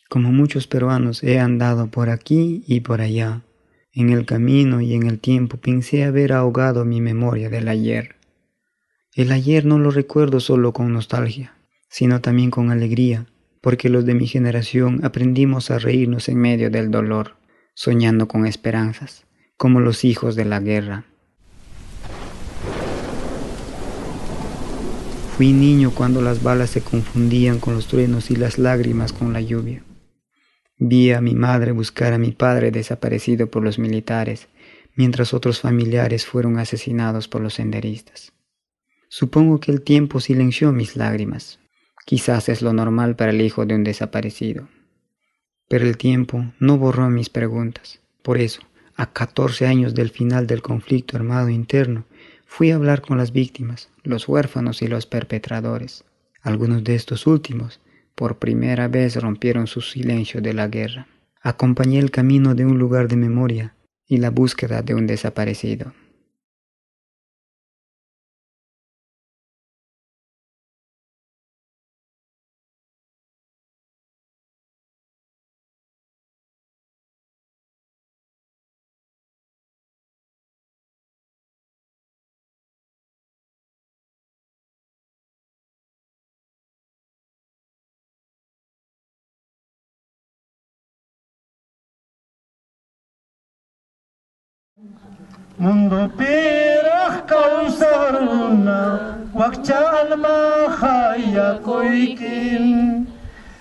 Como muchos peruanos he andado por aquí y por allá. En el camino y en el tiempo pensé haber ahogado mi memoria del ayer. El ayer no lo recuerdo solo con nostalgia, sino también con alegría, porque los de mi generación aprendimos a reírnos en medio del dolor, soñando con esperanzas, como los hijos de la guerra. Fui niño cuando las balas se confundían con los truenos y las lágrimas con la lluvia. Vi a mi madre buscar a mi padre desaparecido por los militares, mientras otros familiares fueron asesinados por los senderistas. Supongo que el tiempo silenció mis lágrimas. Quizás es lo normal para el hijo de un desaparecido. Pero el tiempo no borró mis preguntas. Por eso, a 14 años del final del conflicto armado interno, fui a hablar con las víctimas, los huérfanos y los perpetradores. Algunos de estos últimos, por primera vez, rompieron su silencio de la guerra. Acompañé el camino de un lugar de memoria y la búsqueda de un desaparecido. Mundo piraq kawsaruna wakchalma hayakuikin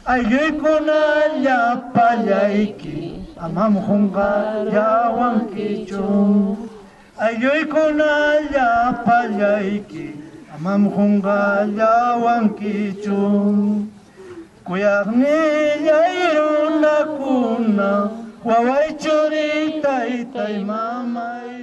ayuykuna llapallayki amam hunqallawankichun ayuykuna llapallayki amam hunqallawankichun kuyaqnillay runakuna waway churi taytay mamay.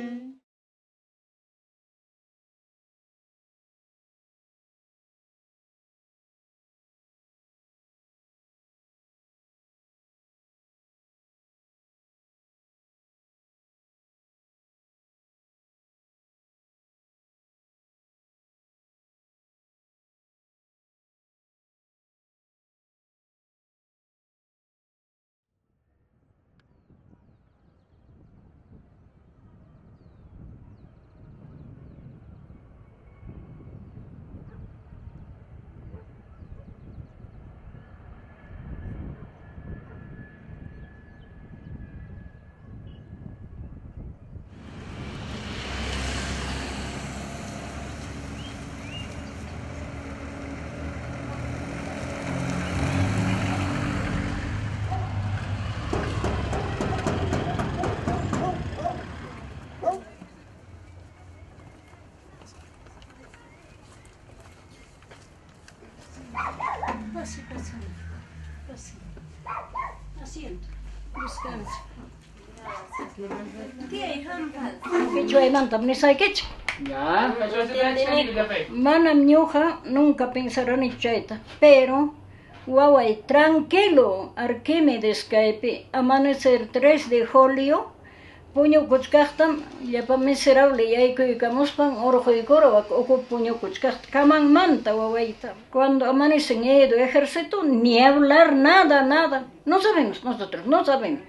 Asiento. Descanse. Manam ñuqa nunca pensarani chayta, pero waway tranquilo Arquímedes kaypi amanecer 3 de julio puñukuchkaqtam llapa miserable yaykuykamuspan urquykura uku puñukuchkaqta kamanmanta wawayta. Cuando amanecen Edo ejército, ni hablar, nada. No sabemos nosotros, no sabemos.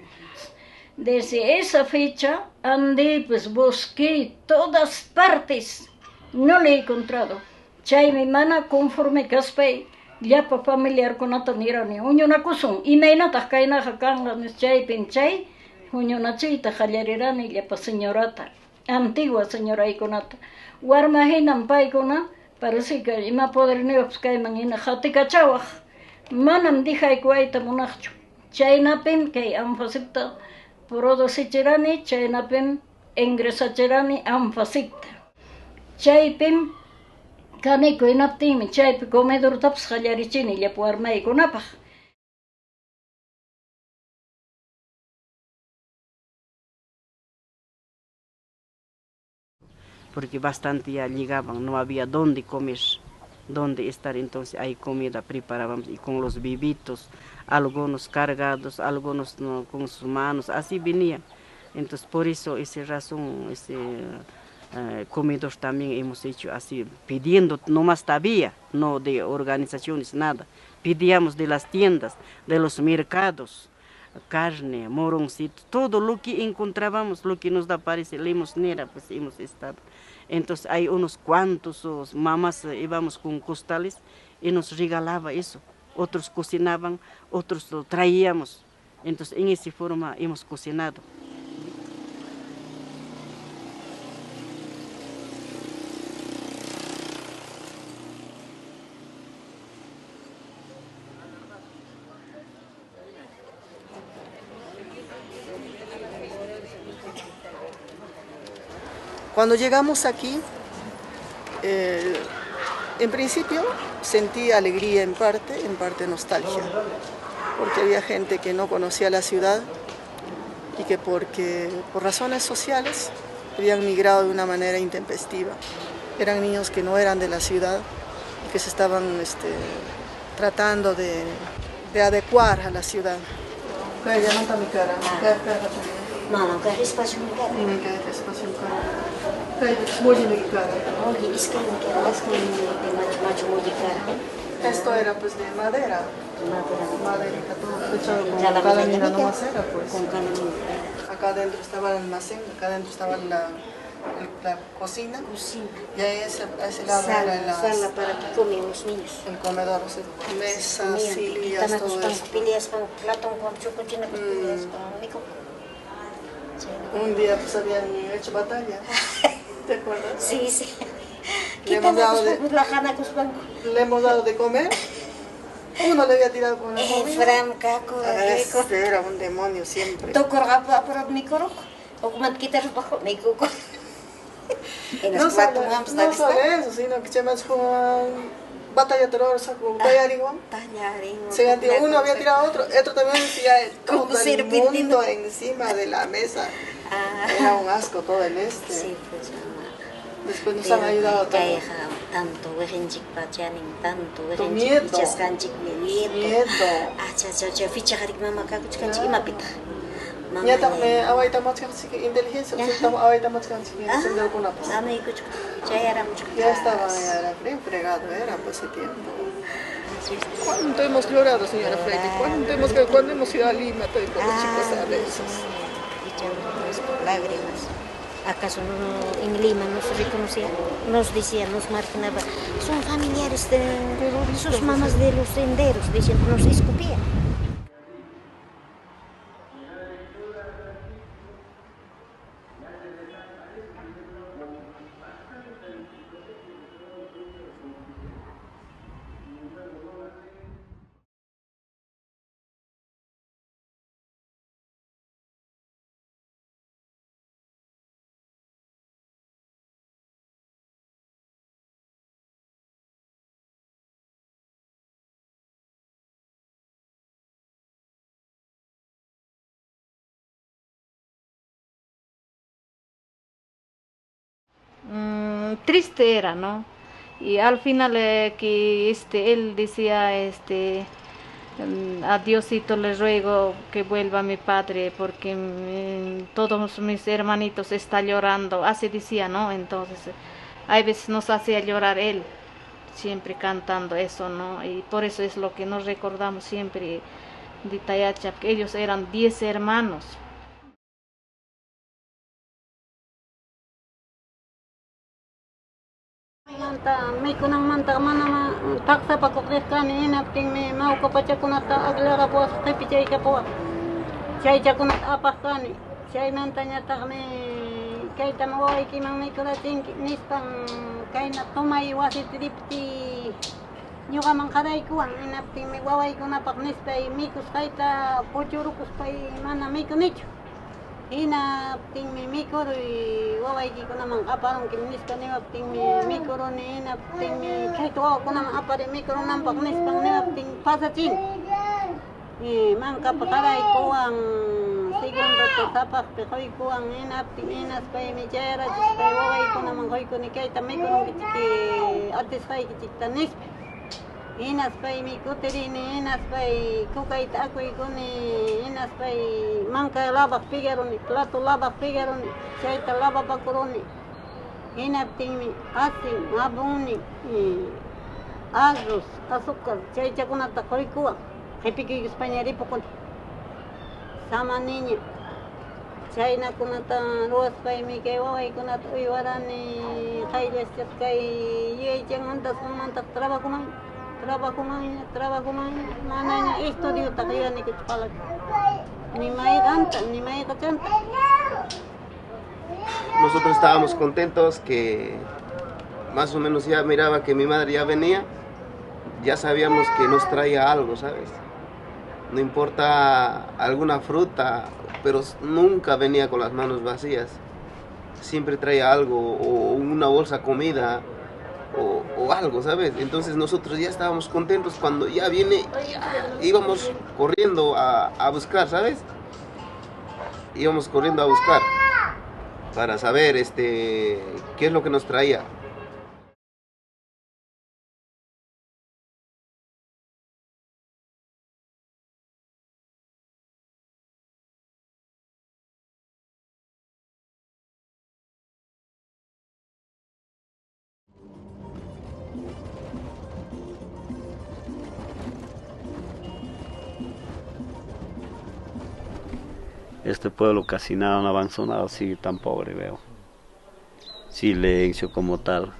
Desde esa fecha andé, pues busqué todas partes, no le he encontrado. Chaymi mana conforme kaspay, llapa familiar kunata nirani. Uñunakusun, imaynataq kaynaqa kanqa chaypin chay, uñunachiyta qallarirani llapa señorata, antigua señoraykunata. Warma hinan paykuna, parece que ima poderniyoq kayman hina qatikachawaq. Manam dijaykuwayta munaqchu. Chaynapim kay anfasita producichirani, chaynapim ingresachirani anfasita. Chaypim kanikuy hinaptinmi chaypi comedortapas qallarichini llapa warmaykunapaq. Porque bastante ya llegaban, no había dónde comer, dónde estar, entonces hay comida preparábamos y con los bebitos, algunos cargados, algunos no, con sus manos, así venían. Entonces por eso esa razón comedor también hemos hecho así, pidiendo, nomás todavía, no de organizaciones, nada. Pedíamos de las tiendas, de los mercados, carne, moroncito, todo lo que encontrábamos, lo que nos da parece limosnera, pues hemos estado. Entonces hay unos cuantos mamás íbamos con costales y nos regalaba eso. Otros cocinaban, otros lo traíamos. Entonces en esa forma hemos cocinado. Cuando llegamos aquí, en principio sentí alegría en parte nostalgia, porque había gente que no conocía la ciudad y que por razones sociales habían migrado de una manera intempestiva. Eran niños que no eran de la ciudad y que se estaban tratando de adecuar a la ciudad. Mama, kaya espacio mi cara. Hindi kaya espacio cara. Kaya muy mi cara. Oye, es que me queda más macho muy cara. Esto era pues de madera. Maderita, todo techado con calamina nomás era pues. Con calamina. Acá adentro estaba el almacén, acá adentro estaba la cocina. Y a ese lado era la sala para que comen los niños. El comedor, o sea, mesas, sillas, todo eso. Pillas con plato, con chocochina, pillas con mico. Un día pues habían hecho batalla, ¿te acuerdas? Sí, sí. Le hemos dado de comer, uno le había tirado con la comida. Este era un demonio siempre. No solo eso, sino que se me batalla terror, saco tallarín. Uno había tirado a otro también decía todo el mundo encima de la mesa. Era un asco todo el este. Sí, pues, después nos han ayudado tanto miedo. Ya ahorita más que inteligencia, ahorita más que ya estaba bien fregado, era pues ese tiempo. ¿Cuánto hemos llorado, señora Freire? ¿Cuándo hemos ido a Lima? Todos los chicos saben eso. Lágrimas. ¿Acaso en Lima nos reconocían? Nos decían, nos marginaban. Son familiares de sus mamás de los senderos, diciendo, nos escupían. Triste era, ¿no? Y al final que él decía, a Diosito le ruego que vuelva mi padre porque todos mis hermanitos están llorando, así decía, ¿no? Entonces, a veces nos hacía llorar él, siempre cantando eso, ¿no? Y por eso es lo que nos recordamos siempre de Tayacha, que ellos eran 10 hermanos. Mikunang manta mana taksa pakukreskan inapting me mau kapachakunata aglara po sa pichay ka po. Chay chakunat apakani. Chay nantanya takme kay tamaway kimang may kulating nispang kay na tumay wasit dipti. Nyo ka mang karay ko ang inapting me waway ko na paknispay mikus kay ta puchurukus pay mana mikunich. Ina ting mi mikoro waway ko namang aparong kimnis ka ni ting mi mikoro ni ina ting mi chaito ko namang apare mikoro nang paknis pang ni ting pasachin man kapakaray ko ang segundo to tapak pe koy ko ang ina ting inas pay mi chera pay waway ko namang koy ko ni kay ta mikoro kitiki artis kay kitiktanis inas pay mi kuterini inas pay kukay ta akoy ko ni inas pay mangka labak pigaroni plato labak pigaroni chaita labak pakuroni hinaptinmi asin, abunni, arroz, azúcar, chaychakunata quykuwan, qhipikuy Españaripukuna, samaniña. Chaynakunata ruwaspaymi kay wawaykunata uywarani qayllashchas kay yuyaychamantas trabajuman manaña estudiota yuyanikichu palaka ni mayqachanta. Nosotros estábamos contentos que más o menos ya miraba que mi madre ya venía, ya sabíamos que nos traía algo, ¿sabes? No importa alguna fruta, pero nunca venía con las manos vacías. Siempre traía algo, o una bolsa de comida, o algo, ¿sabes? Entonces nosotros ya estábamos contentos cuando ya viene, íbamos corriendo a buscar, ¿sabes? Íbamos corriendo a buscar para saber qué es lo que nos traía. Este pueblo casi nada no avanzó, nada así tan pobre veo. Silencio como tal.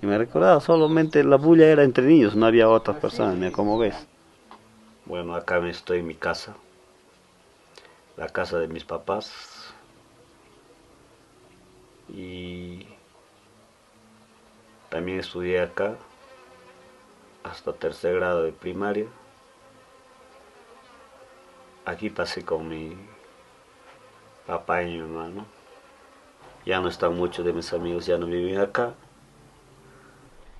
Y me recordaba, solamente la bulla era entre niños, no había otras personas, mira cómo ves. Bueno, acá estoy en mi casa, la casa de mis papás. Y también estudié acá hasta 3er grado de primaria. Aquí pasé con mi papá y mi hermano. Ya no están muchos de mis amigos, ya no viven acá.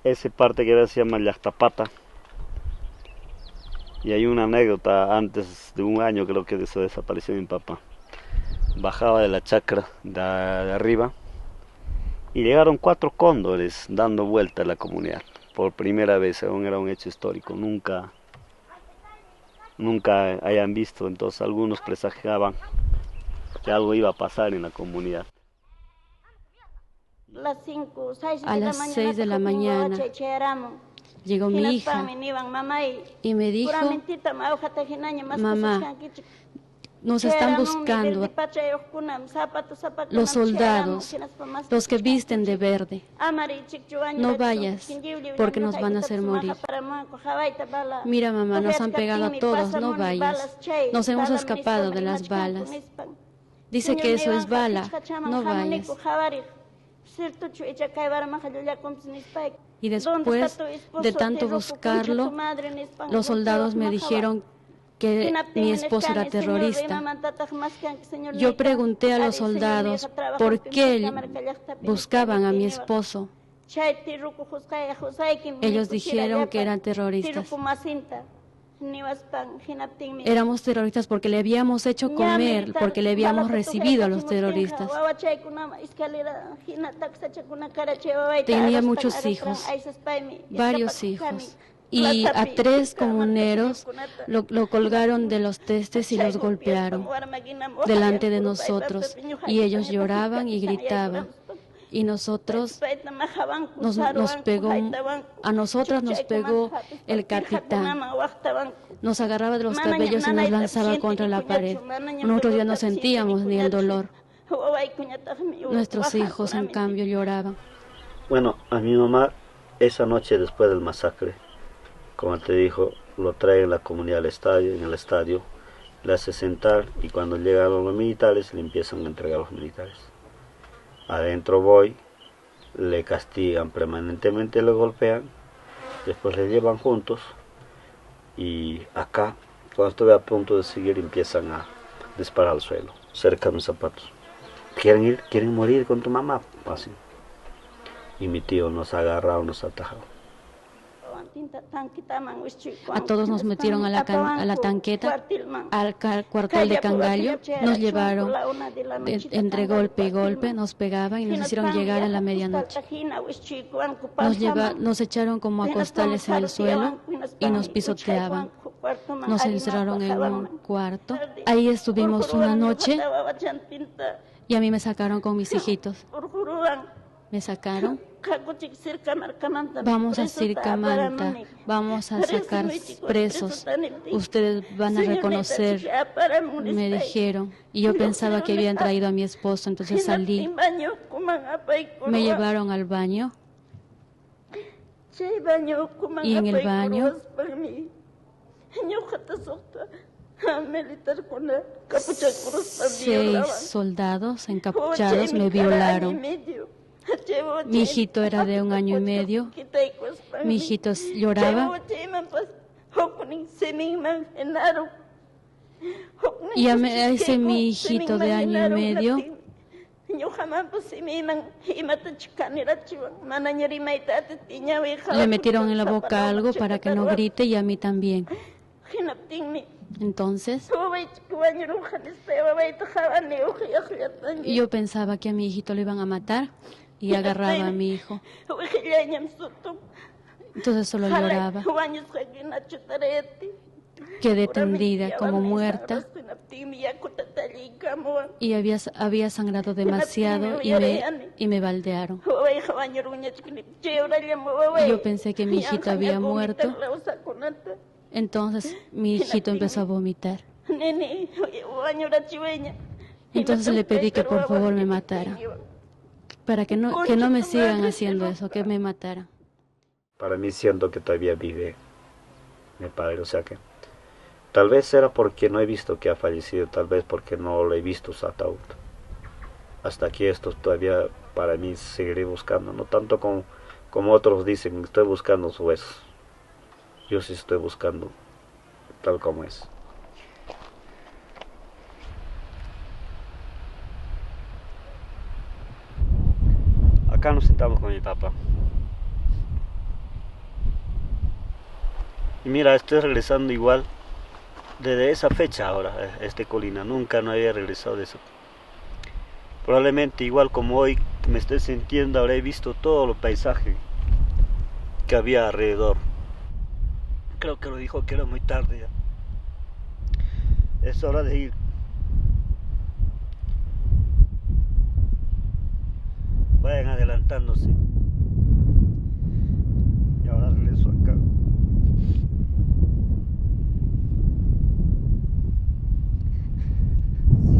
Esa parte que se llama Llactapata. Y hay una anécdota, antes de un año creo que se desapareció mi papá. Bajaba de la chacra de arriba y llegaron 4 cóndores dando vuelta a la comunidad. Por primera vez, aún era un hecho histórico, nunca hayan visto, entonces algunos presagiaban que algo iba a pasar en la comunidad. A las 6 de la mañana llegó mi hija y me dijo: mamá, nos están buscando los soldados, los que visten de verde. No vayas porque nos van a hacer morir. Mira, mamá, nos han pegado a todos, no vayas. Nos hemos escapado de las balas. Dice que eso es bala, no vayas. Y después de tanto buscarlo, los soldados me dijeron que mi esposo era terrorista. Yo pregunté a los soldados por qué buscaban a mi esposo. Ellos dijeron que eran terroristas. Éramos terroristas porque le habíamos hecho comer, porque le habíamos recibido a los terroristas. Tenía muchos hijos, varios hijos. Y a 3 comuneros lo colgaron de los testes y los golpearon delante de nosotros. Y ellos lloraban y gritaban. Y nosotros a nosotras nos pegó el capitán. Nos agarraba de los cabellos y nos lanzaba contra la pared. Nosotros ya no sentíamos ni el dolor. Nuestros hijos, en cambio, lloraban. Bueno, a mi mamá, esa noche después del masacre, como te dijo, lo trae en la comunidad al estadio, en el estadio, le hace sentar y cuando llegan los militares le empiezan a entregar a los militares. Adentro voy, le castigan permanentemente, le golpean, después le llevan juntos y acá, cuando estuve a punto de seguir, empiezan a disparar al suelo, cerca de mis zapatos. ¿Quieren morir con tu mamá? Así. Y mi tío nos ha agarrado, nos ha atajado. A todos nos metieron a la tanqueta, al cuartel de Cangallo, nos llevaron entre golpe y golpe, nos pegaban y nos hicieron llegar a la medianoche. Nos echaron como a costales en el suelo y nos pisoteaban. Nos encerraron en un cuarto. Ahí estuvimos una noche y a mí me sacaron con mis hijitos. me sacaron. Vamos a Sircamanta, vamos a sacar presos, ustedes van a reconocer, me dijeron. Y yo pensaba que habían traído a mi esposo, entonces salí. Me llevaron al baño. Y en el baño 6 soldados encapuchados me violaron. Mi hijito era de 1 año y medio. Mi hijito lloraba. Y a ese mi hijito de 1 año y medio le metieron en la boca algo para que no grite y a mí también. Entonces, yo pensaba que a mi hijito lo iban a matar y agarraba a mi hijo. Entonces solo lloraba. Quedé tendida como muerta y había sangrado demasiado y me baldearon. Yo pensé que mi hijito había muerto. Entonces mi hijito empezó a vomitar. Entonces le pedí que por favor me matara, para que no me sigan haciendo eso, que me mataran. Para mí siento que todavía vive mi padre, o sea que tal vez era porque no he visto que ha fallecido, tal vez porque no lo he visto su ataúd. Hasta aquí esto todavía para mí seguiré buscando, no tanto como otros dicen, estoy buscando sus huesos. Yo sí estoy buscando tal como es. Acá nos sentamos con mi papá. Y mira, estoy regresando igual desde esa fecha ahora, Colina. Nunca no había regresado de eso. Probablemente igual como hoy me estoy sintiendo, habré visto todo el paisaje que había alrededor. Creo que lo dijo que era muy tarde ya. Es hora de ir. Vayan adelantándose. Y ahora regreso acá.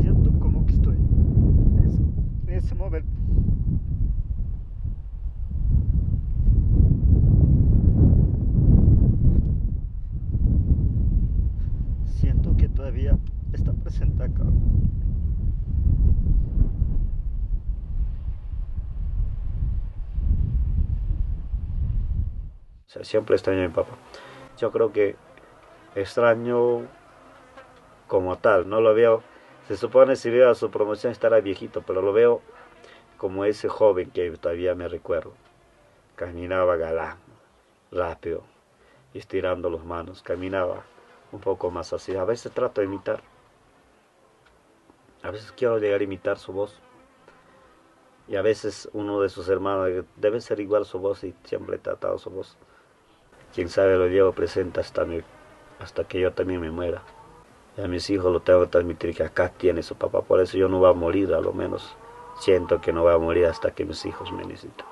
Siento como que estoy en ese momento. Siento que todavía está presente acá. O sea, siempre extraño a mi papá. Yo creo que extraño como tal, no lo veo. Se supone si veo a su promoción estará viejito, pero lo veo como ese joven que todavía me recuerdo. Caminaba galán, rápido, estirando las manos, caminaba un poco más así. A veces trato de imitar. A veces quiero llegar a imitar su voz. Y a veces uno de sus hermanos debe ser igual su voz y siempre he tratado su voz. Quién sabe, lo llevo presente hasta que yo también me muera. Y a mis hijos lo tengo que transmitir que acá tiene su papá. Por eso yo no voy a morir, a lo menos siento que no voy a morir hasta que mis hijos me necesiten.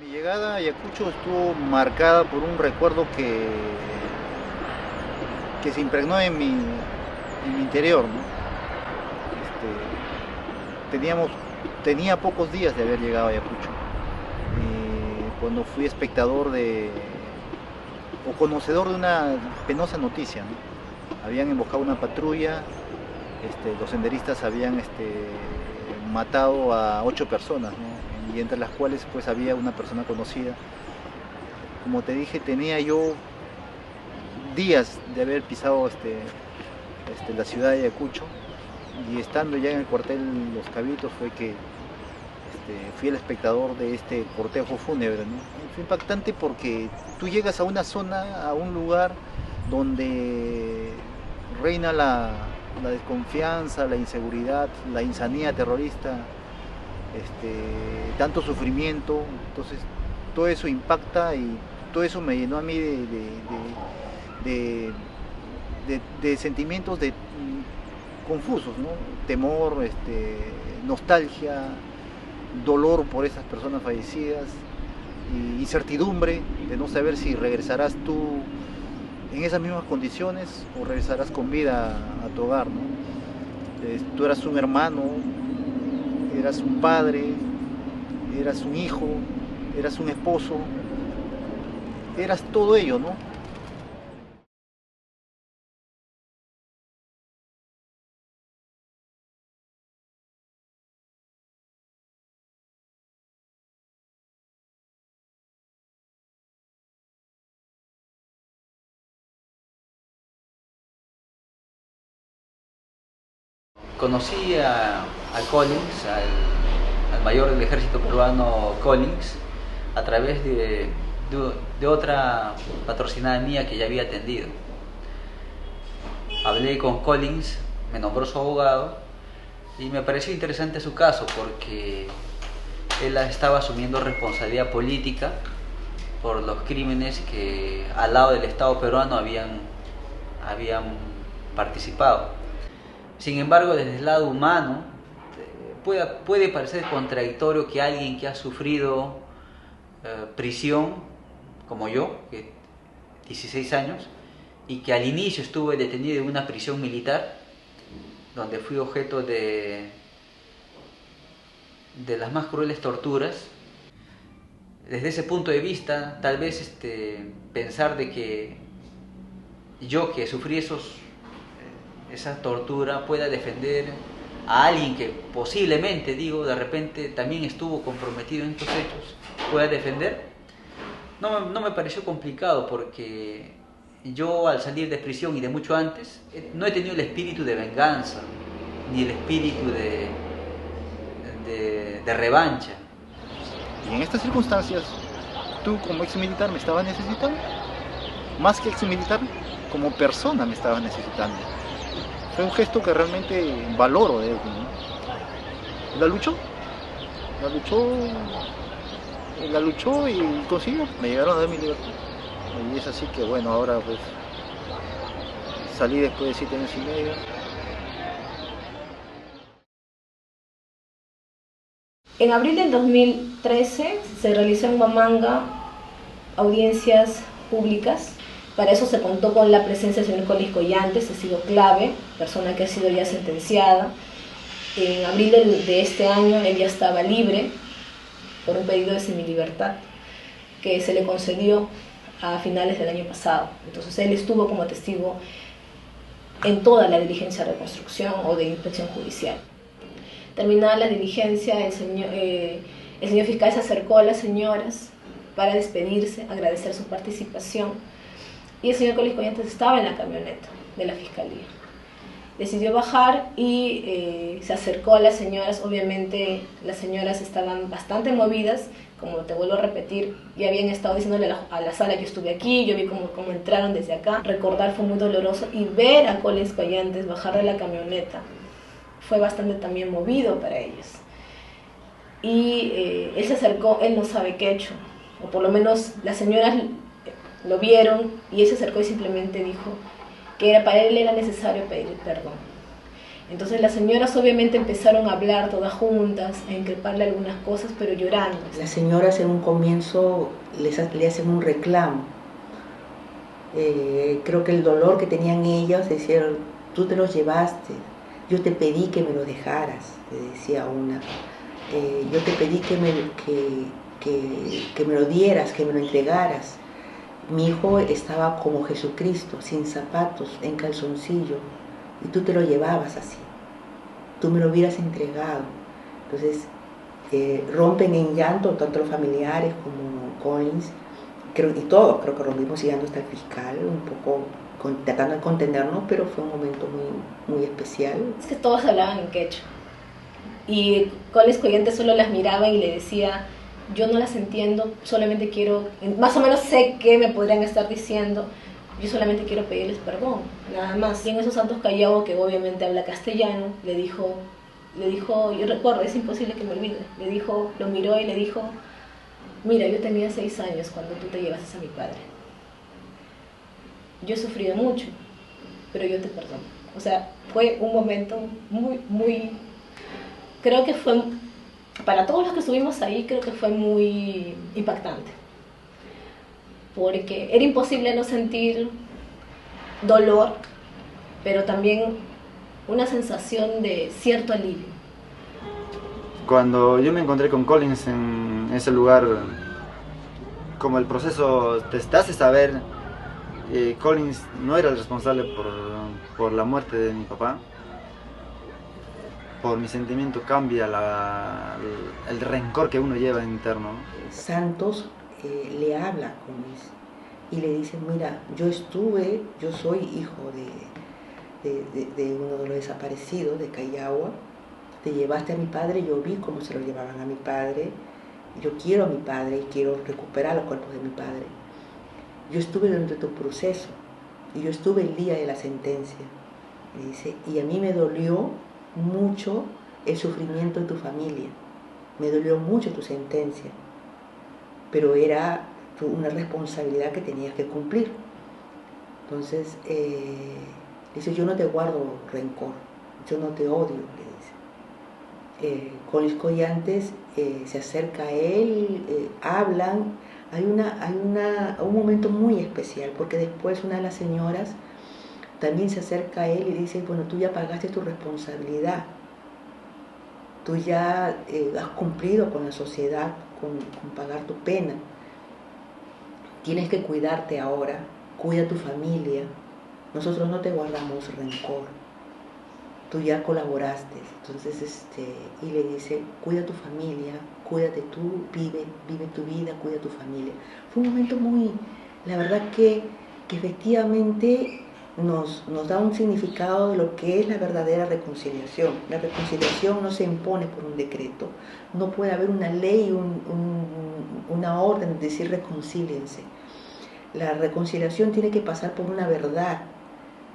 Mi llegada a Ayacucho estuvo marcada por un recuerdo que se impregnó en mi interior, ¿no? Tenía pocos días de haber llegado a Ayacucho. Cuando fui espectador o conocedor de una penosa noticia, ¿no? Habían emboscado una patrulla, los senderistas habían matado a 8 personas, ¿no? En y entre las cuales pues había una persona conocida. Como te dije, tenía yo días de haber pisado la ciudad de Ayacucho, y estando ya en el cuartel Los Cabitos fue que fui el espectador de este cortejo fúnebre, ¿no? Fue impactante porque tú llegas a una zona, a un lugar donde reina la desconfianza, la inseguridad, la insanía terrorista, tanto sufrimiento. Entonces todo eso impacta y todo eso me llenó a mí de sentimientos confusos, ¿no? Temor, nostalgia, dolor por esas personas fallecidas, y incertidumbre de no saber si regresarás tú en esas mismas condiciones o regresarás con vida a tu hogar, ¿no? Tú eras un hermano, eras un padre, eras un hijo, eras un esposo, eras todo ello, ¿no? Conocí a Collins, al mayor del ejército peruano Collins, a través de otra patrocinada mía que ya había atendido. Hablé con Collins, me nombró su abogado y me pareció interesante su caso porque él estaba asumiendo responsabilidad política por los crímenes que al lado del Estado peruano habían participado. Sin embargo, desde el lado humano, puede parecer contradictorio que alguien que ha sufrido prisión, como yo, que 16 años, y que al inicio estuve detenido en una prisión militar, donde fui objeto de las más crueles torturas. Desde ese punto de vista, tal vez pensar de que yo que sufrí esa tortura pueda defender a alguien que posiblemente, de repente también estuvo comprometido en estos hechos, pueda defender, no me pareció complicado porque yo al salir de prisión y de mucho antes, no he tenido el espíritu de venganza, ni el espíritu de revancha. Y en estas circunstancias, tú como ex militar me estabas necesitando, más que ex militar, como persona me estabas necesitando. Fue un gesto que realmente valoro de él, ¿no? La luchó y consiguió, me llegaron a dar mi libertad. Y es así que bueno, ahora pues salí después de 7 años y medio. En abril del 2013 se realizó en Huamanga audiencias públicas. Para eso se contó con la presencia del señor Collins Collantes, ha sido clave, persona que ha sido ya sentenciada. En abril de este año él ya estaba libre por un pedido de semilibertad que se le concedió a finales del año pasado. Entonces él estuvo como testigo en toda la diligencia de reconstrucción o de inspección judicial. Terminada la diligencia, el señor fiscal se acercó a las señoras para despedirse, agradecer su participación. Y el señor Collins Collantes estaba en la camioneta de la fiscalía. Decidió bajar y se acercó a las señoras. Obviamente las señoras estaban bastante movidas, como te vuelvo a repetir, ya habían estado diciéndole a la sala: yo estuve aquí, yo vi cómo entraron desde acá. Recordar fue muy doloroso, y ver a Collins Collantes bajar de la camioneta fue bastante también movido para ellos. Y él se acercó, él no sabe qué ha hecho, o por lo menos las señoras lo vieron, y él se acercó y simplemente dijo que para él era necesario pedir perdón. Entonces las señoras obviamente empezaron a hablar todas juntas, a increparle algunas cosas, pero llorando. Las señoras en un comienzo le hacen un reclamo. Creo que el dolor que tenían ellas, decían: tú te los llevaste, yo te pedí que me lo dejaras, le decía una. Yo te pedí que me lo dieras, que me lo entregaras. Mi hijo estaba como Jesucristo, sin zapatos, en calzoncillo, y tú te lo llevabas así. Tú me lo hubieras entregado. Entonces, rompen en llanto tanto los familiares como Collins, y todos creo que rompimos llegando hasta el fiscal, un poco tratando de contenernos, pero fue un momento muy, muy especial. Es que todos hablaban en quechua y Collins Collante solo las miraba y le decía: yo no las entiendo, solamente quiero, más o menos sé qué me podrían estar diciendo, yo solamente quiero pedirles perdón, nada más. Y en esos Santos Callao, que obviamente habla castellano, le dijo, yo recuerdo, es imposible que me olvide, lo miró y le dijo: mira, yo tenía 6 años cuando tú te llevaste a mi padre. Yo he sufrido mucho, pero yo te perdono. O sea, fue un momento muy, creo que fue, para todos los que estuvimos ahí, creo que fue muy impactante. Porque era imposible no sentir dolor, pero también una sensación de cierto alivio. Cuando yo me encontré con Collins en ese lugar, como el proceso te hace saber, Collins no era el responsable por la muerte de mi papá. Por mi sentimiento cambia el rencor que uno lleva interno. Santos le habla a Collins y le dice: mira, yo soy hijo de uno de los desaparecidos de Callao, te llevaste a mi padre, yo vi cómo se lo llevaban a mi padre, yo quiero a mi padre y quiero recuperar los cuerpos de mi padre. Yo estuve dentro de tu proceso y yo estuve el día de la sentencia, me dice, y a mí me dolió mucho el sufrimiento de tu familia, me dolió mucho tu sentencia, pero era una responsabilidad que tenías que cumplir. Entonces, dice: yo no te guardo rencor, yo no te odio, le dice. Collins Collantes se acerca a él, hablan. Hay un momento muy especial, porque después una de las señoras también se acerca a él y dice: bueno, tú ya pagaste tu responsabilidad, tú ya has cumplido con la sociedad, con pagar tu pena, tienes que cuidarte ahora, cuida a tu familia, nosotros no te guardamos rencor, tú ya colaboraste. Entonces, y le dice: cuida a tu familia, cuídate tú, vive tu vida, cuida a tu familia. Fue un momento muy, la verdad que efectivamente nos da un significado de lo que es la verdadera reconciliación. La reconciliación no se impone por un decreto, no puede haber una ley, una orden de decir reconcíliense. La reconciliación tiene que pasar por una verdad,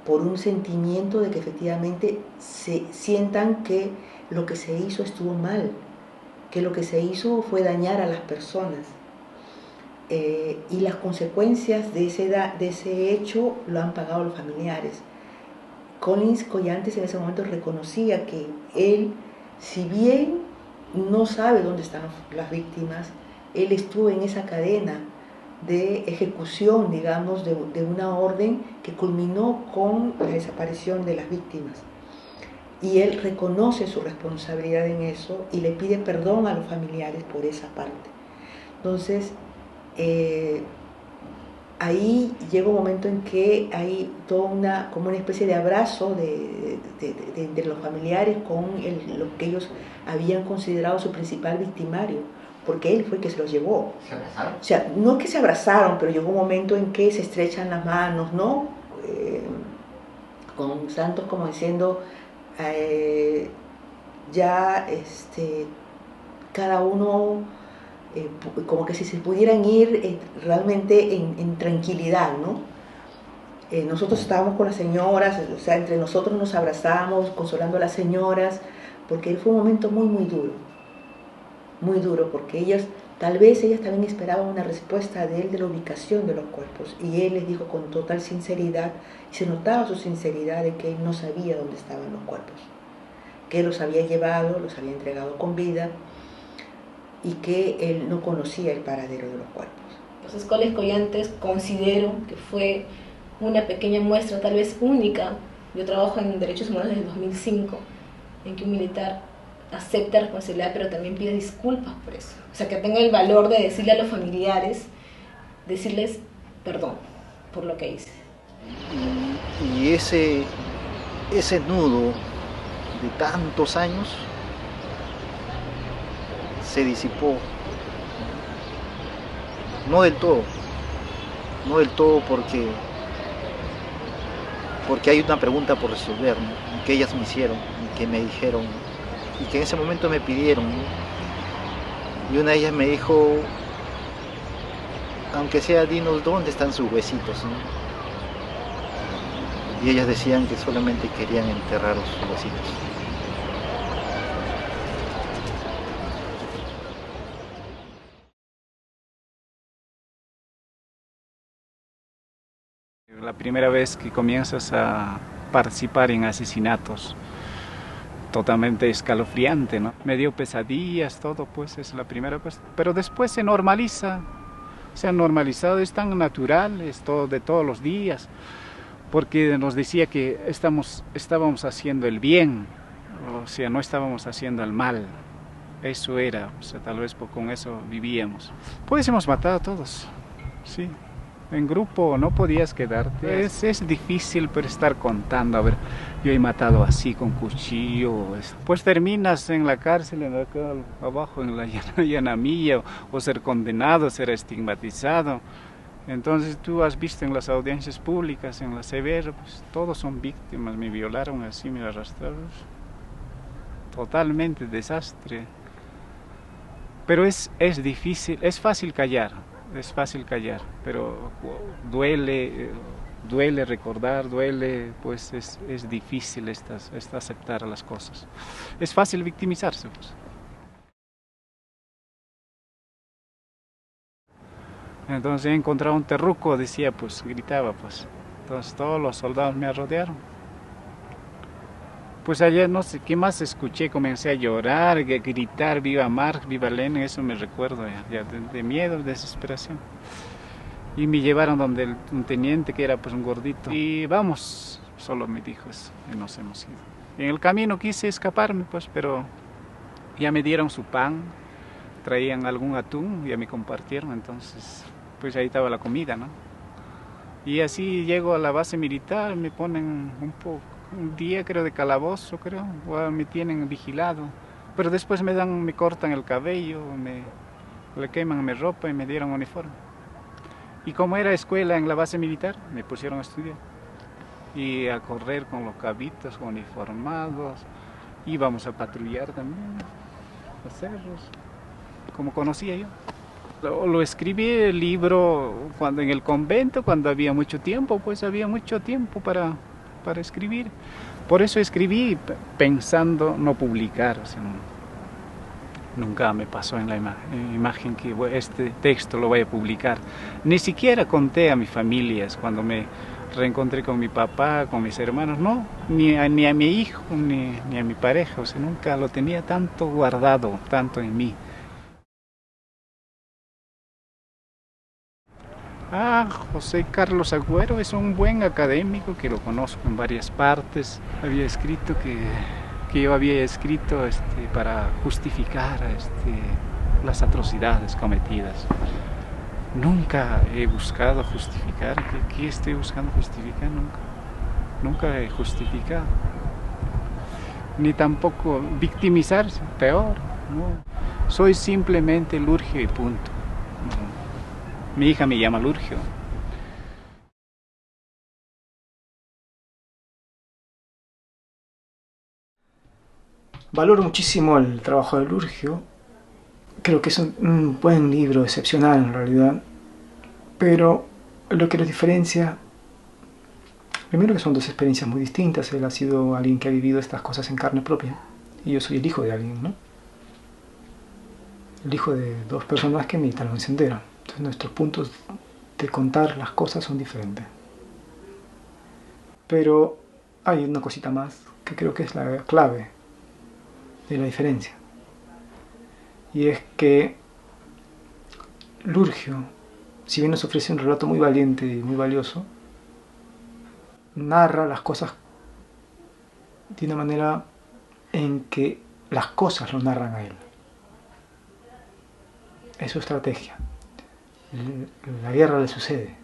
por un sentimiento de que efectivamente se sientan que lo que se hizo estuvo mal, que lo que se hizo fue dañar a las personas. Y las consecuencias de ese hecho lo han pagado los familiares. Collins Collantes en ese momento reconocía que él, si bien no sabe dónde están las víctimas, él estuvo en esa cadena de ejecución, digamos, de una orden que culminó con la desaparición de las víctimas. Y él reconoce su responsabilidad en eso y le pide perdón a los familiares por esa parte. Entonces, ahí llega un momento en que hay toda como una especie de abrazo de los familiares con lo que ellos habían considerado su principal victimario, porque él fue el que se los llevó. ¿Se abrazaron? O sea, no que se abrazaron, pero llegó un momento en que se estrechan las manos, ¿no? Con Santos como diciendo, cada uno, como que si se pudieran ir realmente en tranquilidad, ¿no? Nosotros estábamos con las señoras, o sea, entre nosotros nos abrazamos, consolando a las señoras, porque fue un momento muy duro, porque tal vez ellas también esperaban una respuesta de él de la ubicación de los cuerpos, y él les dijo con total sinceridad, y se notaba su sinceridad de que él no sabía dónde estaban los cuerpos, que él los había llevado, los había entregado con vida, y que él no conocía el paradero de los cuerpos. Entonces, Collins Collantes considero que fue una pequeña muestra, tal vez única. Yo trabajo en derechos humanos desde el 2005, en que un militar acepta responsabilidad, pero también pide disculpas por eso. O sea, que tenga el valor de decirle a los familiares, decirles perdón por lo que hice. Y ese nudo de tantos años se disipó. No del todo porque hay una pregunta por resolver, ¿no? Que ellas me hicieron, y que me dijeron, y que en ese momento me pidieron, ¿no? Y una de ellas me dijo, aunque sea, dinos dónde están sus huesitos, ¿no? Y ellas decían que solamente querían enterrar sus huesitos. La primera vez que comienzas a participar en asesinatos, totalmente escalofriante, ¿no? Me dio pesadillas, todo, pues es la primera vez. Pero después se normaliza, se ha normalizado, es tan natural, es todo de todos los días, porque nos decía que estábamos haciendo el bien, o sea, no estábamos haciendo el mal. Eso era, o sea, tal vez con eso vivíamos. Pues hemos matado a todos, sí. En grupo no podías quedarte, es difícil, pero estar contando, a ver, yo he matado así con cuchillo, pues terminas en la cárcel, acá abajo en la llanamilla, o ser condenado, ser estigmatizado. Entonces tú has visto en las audiencias públicas, en la severa, pues todos son víctimas, me violaron así, me arrastraron, totalmente desastre. Pero es difícil, es fácil callar, pero duele recordar, pues es difícil aceptar las cosas. Es fácil victimizarse, pues. Entonces he encontrado un terruco, decía, pues gritaba, pues. Entonces todos los soldados me rodearon. Pues ayer no sé qué más escuché, comencé a llorar, a gritar, viva Marx, viva Lenin, eso me recuerdo ya de miedo, desesperación. Y me llevaron donde un teniente que era pues un gordito. Y vamos, solo me dijo eso, y nos hemos ido. En el camino quise escaparme, pues, pero ya me dieron su pan, traían algún atún, ya me compartieron, entonces, pues ahí estaba la comida, ¿no? Y así llego a la base militar, me ponen un día creo de calabozo, o me tienen vigilado, pero después me cortan el cabello, le queman mi ropa y me dieron uniforme. Y como era escuela en la base militar, me pusieron a estudiar y a correr con los cabitos uniformados, íbamos a patrullar también, a cerros, como conocía yo. Lo escribí el libro cuando en el convento, cuando había mucho tiempo, pues había mucho tiempo para escribir. Por eso escribí pensando no publicar, o sea, nunca me pasó en la imagen que este texto lo voy a publicar. Ni siquiera conté a mis familias cuando me reencontré con mi papá, con mis hermanos, no, ni a mi hijo, ni a mi pareja, o sea, nunca lo tenía tanto guardado, tanto en mí. José Carlos Agüero es un buen académico que lo conozco en varias partes. Había escrito que yo había escrito para justificar las atrocidades cometidas. Nunca he buscado justificar. ¿Qué estoy buscando justificar? Nunca he justificado. Ni tampoco victimizarse, peor. No. Soy simplemente Lurgio y punto. Mi hija me llama Lurgio. Valoro muchísimo el trabajo de Lurgio. Creo que es un buen libro, excepcional en realidad. Pero lo que los diferencia, primero que son dos experiencias muy distintas. Él ha sido alguien que ha vivido estas cosas en carne propia. Y yo soy el hijo de alguien, ¿no? El hijo de dos personas que militan en sendero. Entonces nuestros puntos de contar las cosas son diferentes. Pero hay una cosita más que creo que es la clave de la diferencia. Y es que Lurgio, si bien nos ofrece un relato muy valiente y muy valioso, narra las cosas de una manera en que las cosas lo narran a él. Es su estrategia. La guerra le sucede.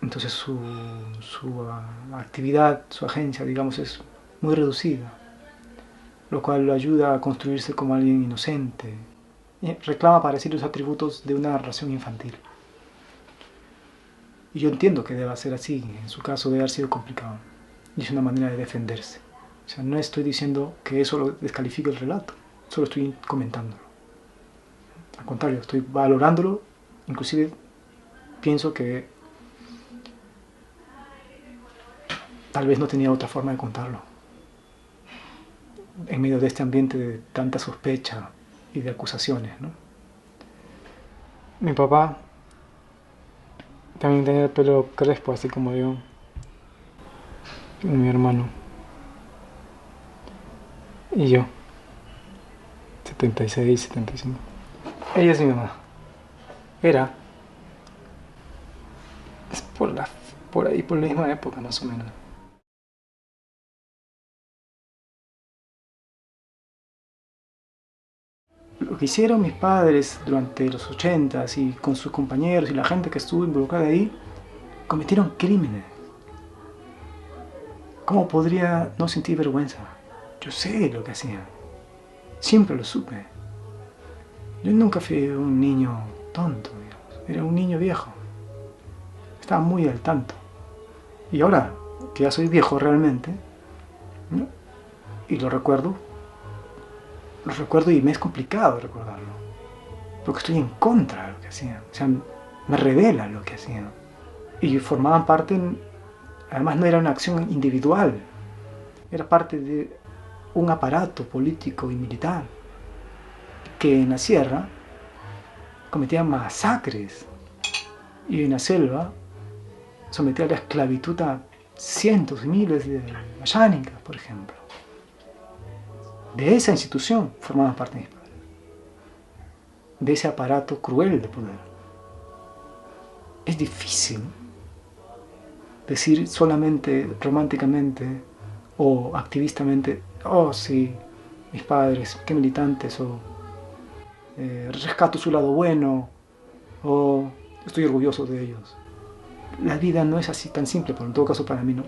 Entonces su actividad, su agencia, digamos, es muy reducida. lo cual lo ayuda a construirse como alguien inocente. Y reclama para sí los atributos de una narración infantil. Y yo entiendo que deba ser así, en su caso debe haber sido complicado. Y es una manera de defenderse. O sea, no estoy diciendo que eso lo descalifique el relato, solo estoy comentándolo. Al contrario, estoy valorándolo, inclusive pienso que tal vez no tenía otra forma de contarlo. En medio de este ambiente de tanta sospecha y de acusaciones, ¿no? Mi papá también tenía el pelo crespo, así como yo. Mi hermano. Y yo. 76, 75. Ella es mi mamá. Era. Es por ahí, por la misma época, más o menos. Lo que hicieron mis padres durante los 80s y con sus compañeros y la gente que estuvo involucrada ahí, cometieron crímenes. ¿Cómo podría no sentir vergüenza? Yo sé lo que hacían. Siempre lo supe. Yo nunca fui un niño tonto, digamos. Era un niño viejo. Estaba muy al tanto. Y ahora, que ya soy viejo realmente, ¿no? Y lo recuerdo y me es complicado recordarlo. Porque estoy en contra de lo que hacían. O sea, me revela lo que hacían. Y formaban parte, además no era una acción individual, era parte de un aparato político y militar que en la sierra cometía masacres y en la selva sometía a la esclavitud a cientos y miles de mashánicas, por ejemplo. De esa institución formaban parte mis padres, de ese aparato cruel de poder. Es difícil decir solamente románticamente o activistamente, oh sí, mis padres, qué militantes, o rescato su lado bueno, o estoy orgulloso de ellos. La vida no es así tan simple, pero en todo caso para mí no.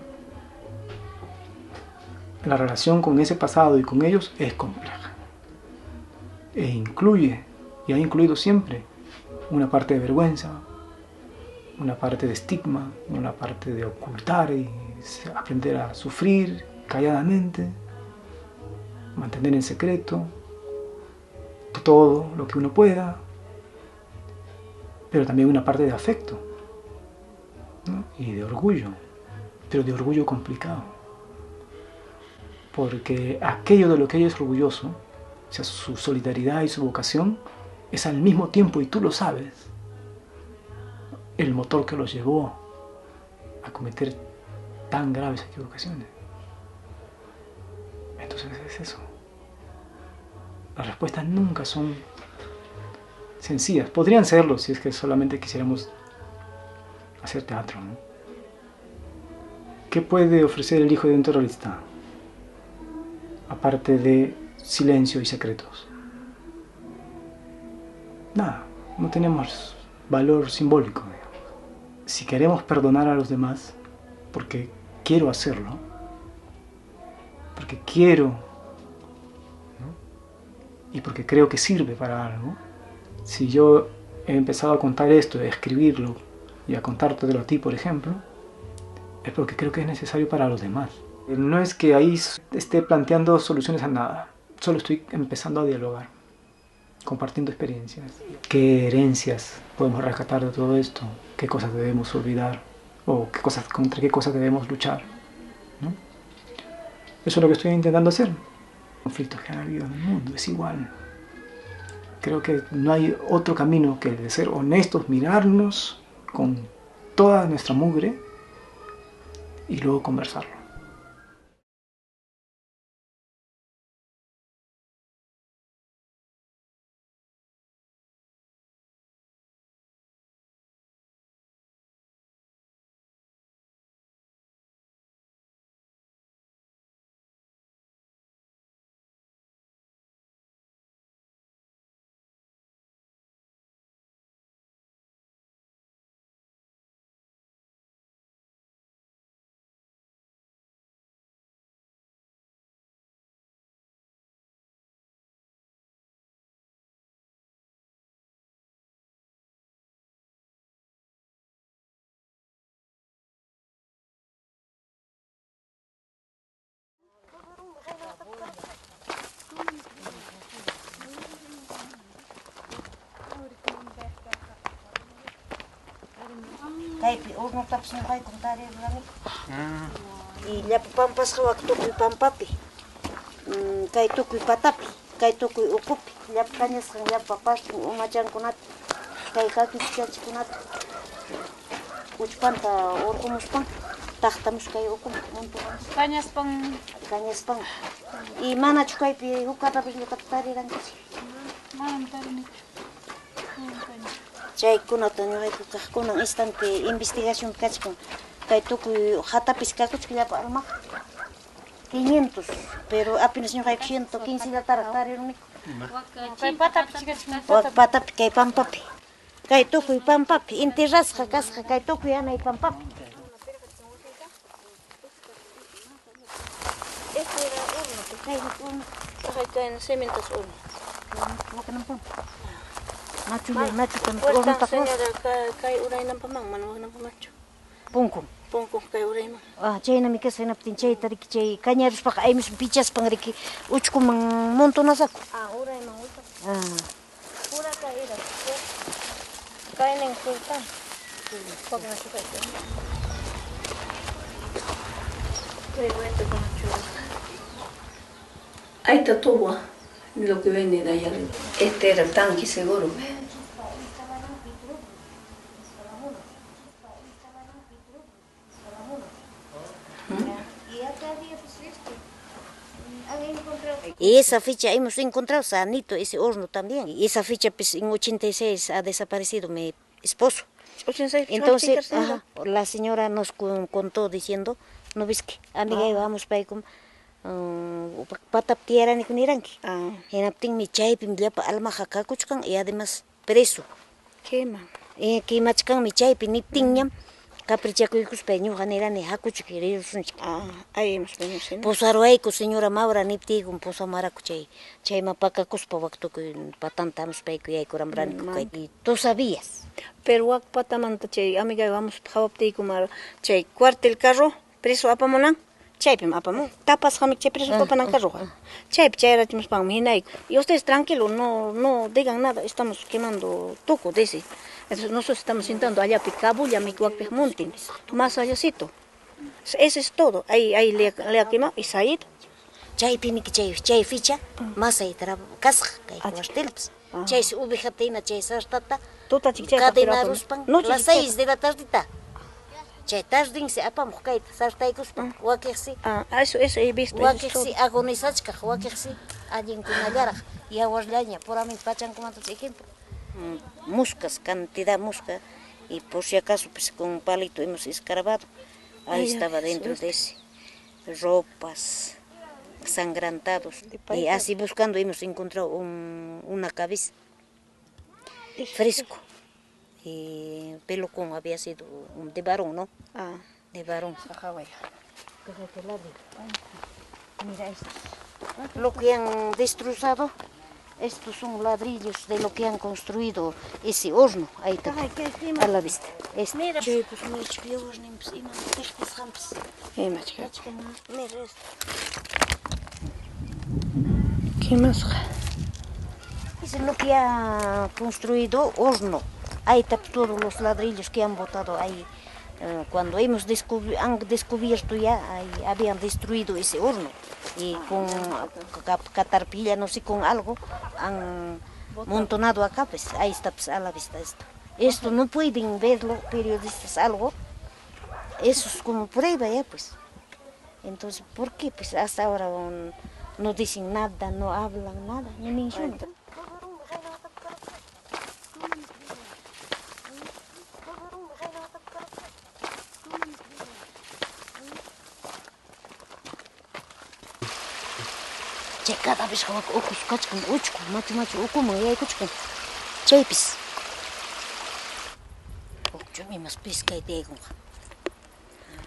La relación con ese pasado y con ellos es compleja. E incluye, y ha incluido siempre, una parte de vergüenza, una parte de estigma, una parte de ocultar y aprender a sufrir calladamente, mantener en secreto todo lo que uno pueda, pero también una parte de afecto, ¿no? Y de orgullo, pero de orgullo complicado, porque aquello de lo que ella es orgulloso, o sea, su solidaridad y su vocación, es al mismo tiempo, y tú lo sabes, el motor que los llevó a cometer tan graves equivocaciones. Entonces es eso. Las respuestas nunca son sencillas. Podrían serlo si es que solamente quisiéramos hacer teatro, ¿no? ¿Qué puede ofrecer el hijo de un terrorista? Aparte de silencio y secretos. Nada, no tenemos valor simbólico, digamos. Si queremos perdonar a los demás, porque quiero hacerlo, porque quiero, ¿no? Y porque creo que sirve para algo, si yo he empezado a contar esto, a escribirlo y a contártelo a ti, por ejemplo, es porque creo que es necesario para los demás. No es que ahí esté planteando soluciones a nada, solo estoy empezando a dialogar, compartiendo experiencias. ¿Qué herencias podemos rescatar de todo esto? ¿Qué cosas debemos olvidar? ¿O contra qué cosas debemos luchar? ¿No? Eso es lo que estoy intentando hacer. Conflictos que han habido en el mundo, es igual. Creo que no hay otro camino que el de ser honestos, mirarnos con toda nuestra mugre y luego conversarlo. Kaypi hornotapas ñuqaykum tariruraniku. Y llapu pampasqa wak tukuy pampapi. Kay tukuy patapi, kay tukuy ukupi. Llapu kañasqa llapu papaspin umachankunata. Kay kakichachkunata. Uchpanta urqumuspan. Taqtamush kay ukuma montuman. Cañaspan. Y manachu kaypi hukatapish ñuqata tarirankichik. Manam tarinichu. Chaykunata ñuqayku kaqkunan instante investigación kachkan. Kay tukuy hatapis kakuchik llapa almaq. 500, pero apenas ñuqayku 115 latara tariruniku. Kay patapi chikachkan. Wak patapi kay pampapi. Kay tukuy pampapi, enterrasqa kasqa kay tukuy anay pampapi. Este era horno, kay horno. Kay cementos horno. Machu kan horno takwa. Kay uraynan pamang manawagnan pamachu. Pungkung kay urayman. Chaynami kasanaptin chay tariki chay kañaruspaqa aymish pichaspang riki uchkuman montonasaku. Urayman utak. Purata era. Kaynin kultan. Pagna chukay. Kay vuelta con churros. Ahí está todo lo que viene de allá arriba. Este era el tanque seguro. Y esa fecha hemos encontrado sanito ese horno también. Y esa fecha pues, en 86 ha desaparecido mi esposo. 86, entonces la señora nos contó diciendo, no ves que amiga vamos para ahí como patap tierra ni con iranki. En apting mi chay pim llapa alma jakakuchkan y además preso. Quema. Que machkan mi chay pim niptingñam. Caprichacuycus peño ganera ne hakuch queridos. Ahí hemos venido. Posaroaico señora Maura niptigum posamaracuchay. Chay mapacacus pavacto que patantamos peico y corambranico. Y tú sabías. Pero wak patamanta chay amiga vamos pavaptico mar chay cuartel carro preso apamonan. Chaypim apamo. Tapas jamik chay preso papanan carro. Chayp chayrachimos pan minaico. Y ustedes tranquilos, no digan nada, estamos quemando toco de ese. Entonces nosotros estamos sentando allá Picabulla, Micuacpej Montin, más allácito. Eso es todo. Ahí le ha quemado y se ha ido. Chay pimik chay ficha, más ahí casca, kay cuartelps. Chay ubijatina, chay sartata, cadena ruspan, las 6 de la tardita. Chay tardin se apam kay sartaikuspan, wakexi. Eso he visto. Wakexi agonizachka, wakexi allin kunallara. Y aguarlaña, por a mi pachan como otros ejemplos. Muscas, cantidad musca, y por si acaso pues con un palito hemos escarbado. Ahí estaba dentro de ese. Ropas, sangrantados. Y así buscando hemos encontrado una cabeza fresco. Y pelucón había sido de varón, ¿no? De varón. Mira esto. Lo que han destrozado. Estos son ladrillos de lo que han construido ese horno. Ahí está, a la vista. Mira, ¿qué más? Es lo que ha construido horno. Ahí están todos los ladrillos que han botado ahí. Cuando han descubierto ya, ahí habían destruido ese horno. Y con catarpilla, no sé, con algo, han montonado acá, pues ahí está pues, a la vista esto. Esto no pueden verlo periodistas algo, eso es como prueba ya pues. Entonces, ¿por qué? Pues hasta ahora no dicen nada, no hablan nada, ni mencionan. Cada vez que ojos cachcan, uchco, macho, ukuman, y hay cuchcan. Chaypis. Yo misma pesca y digo.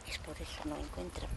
Es por eso no encuentran.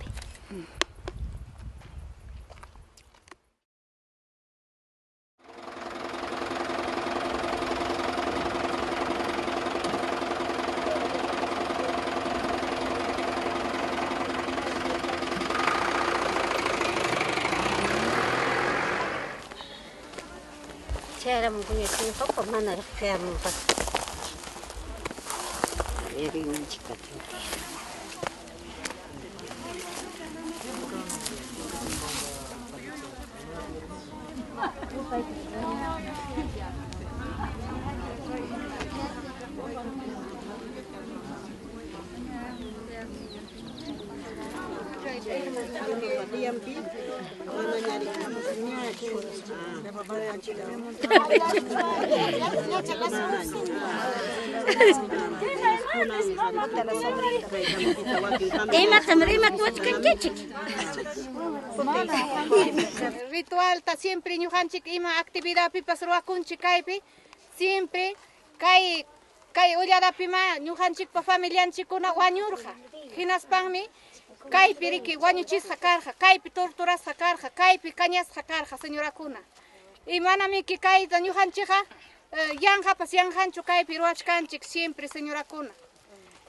Ritual ta siempre ñujanchik ima actividad pipas ruakunchik kaypi siempre kay ullarapima ñujanchik pa familianchikuna wañurqa hinaspanmi kaypi riki wañuchisqa karqa kaypi torturasqa karqa kaypi kañasqa karqa señorakuna y manami ki kayta ñujanchikqa yanqapas yanqanchu kaypi ruachkanchik siempre señorakuna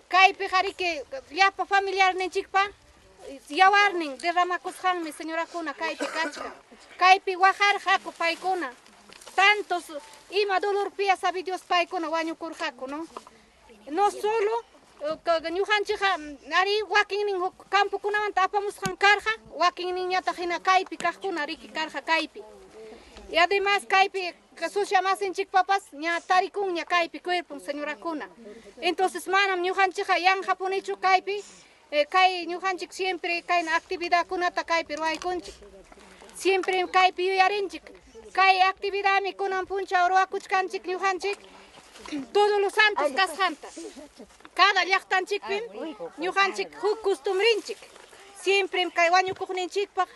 kaypi riki llapa familiar ninchikpa yawarnin derramakusqanmi señorakuna kaypi kachka kaypi wajarqaku paykuna tantos ima dolorpia sabe Dios paykuna wañukurqaku no solo ñujanchikqa ari wakinnin campokunamanta apamusqan karqa wakinninñataq hina kaypi kaqkuna riki karqa kaypi y además kaypi sushamasinchikpapas ña tarikunña kaypi cuerpon señorakuna entonces manam ñujanchikqa yanqapunichu kaypi kay ñujanchik siempre kayna actividad kunata kaypi ruaykunchik siempre kaypi yuyarinchik kay actividad mi kunan puncha ruakuchkanchik ñujanchik todos los santos kasqanta cada llaqtanchikpim ñujanchik huk costumbrinchik siempre kay wañukuqninchikpaq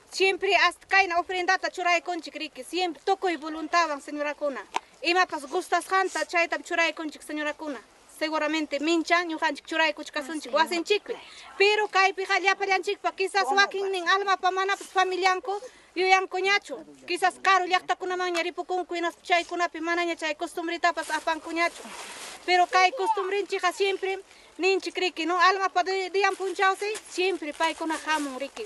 siempre hasta kayna ofrendata churaykunchik riki siempre tukuy voluntadwan señorakuna imapas gustasqanta chaytam churaykunchik señorakuna seguramente mincha ñujanchik churaykuchkasunchik wasinchikpi pero kaypi llapallanchikpa quizás wakinnin almapa manapas familianku yuyankuñachu quizás caro llaqtakunamanña ripukunku hinaspa chaykunapi manaña chay costumbritapas apankuñachu pero kay costumbrinchikqa siempre ninchik riki almapa diyan punchawsi siempre paykuna hamun riki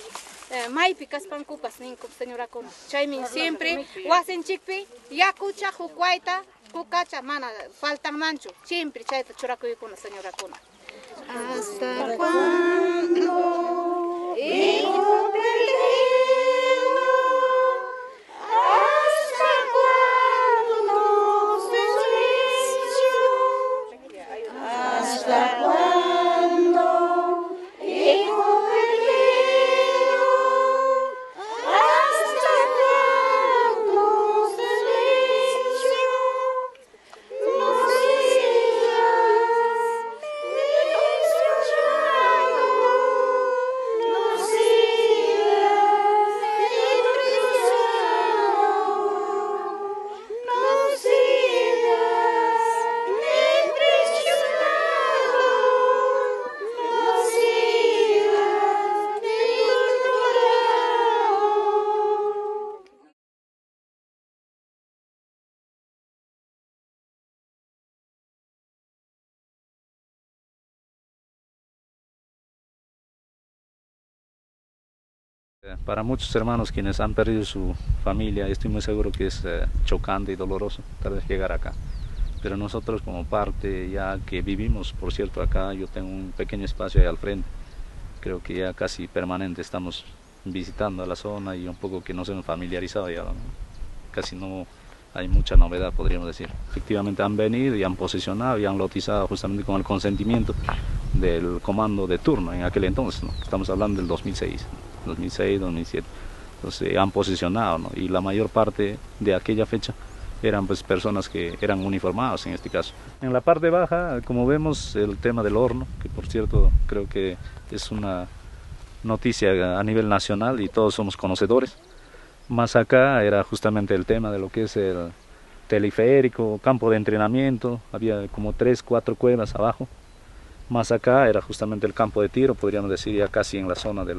maypi kaspankupas ninku señorakuna chaymi siempre wasinchikpi yakucha huk wayta kukacha mana faltan manchu siempre chayta churakuykuna señorakuna hasta cuando hijo perdido hasta cuando silencio hasta cuando hijo perdido hasta cuando silencio no sigas no sigas no sigas Para muchos hermanos quienes han perdido su familia, estoy muy seguro que es chocante y doloroso tal vez llegar acá. Pero nosotros como parte, ya que vivimos, por cierto, acá, yo tengo un pequeño espacio ahí al frente, creo que ya casi permanente estamos visitando la zona y un poco que nos hemos familiarizado ya, ¿no? Casi no hay mucha novedad, podríamos decir. Efectivamente han venido y han posesionado y han lotizado justamente con el consentimiento del comando de turno en aquel entonces, ¿no? Estamos hablando del 2006, 2007. Entonces han posesionado, ¿no? Y la mayor parte de aquella fecha eran pues personas que eran uniformados en este caso. En la parte baja, como vemos, el tema del horno, que por cierto creo que es una noticia a nivel nacional y todos somos conocedores. Más acá era justamente el tema de lo que es el teleférico, campo de entrenamiento, había como 3, 4 cuevas abajo. Más acá era justamente el campo de tiro, podríamos decir, ya casi en la zona de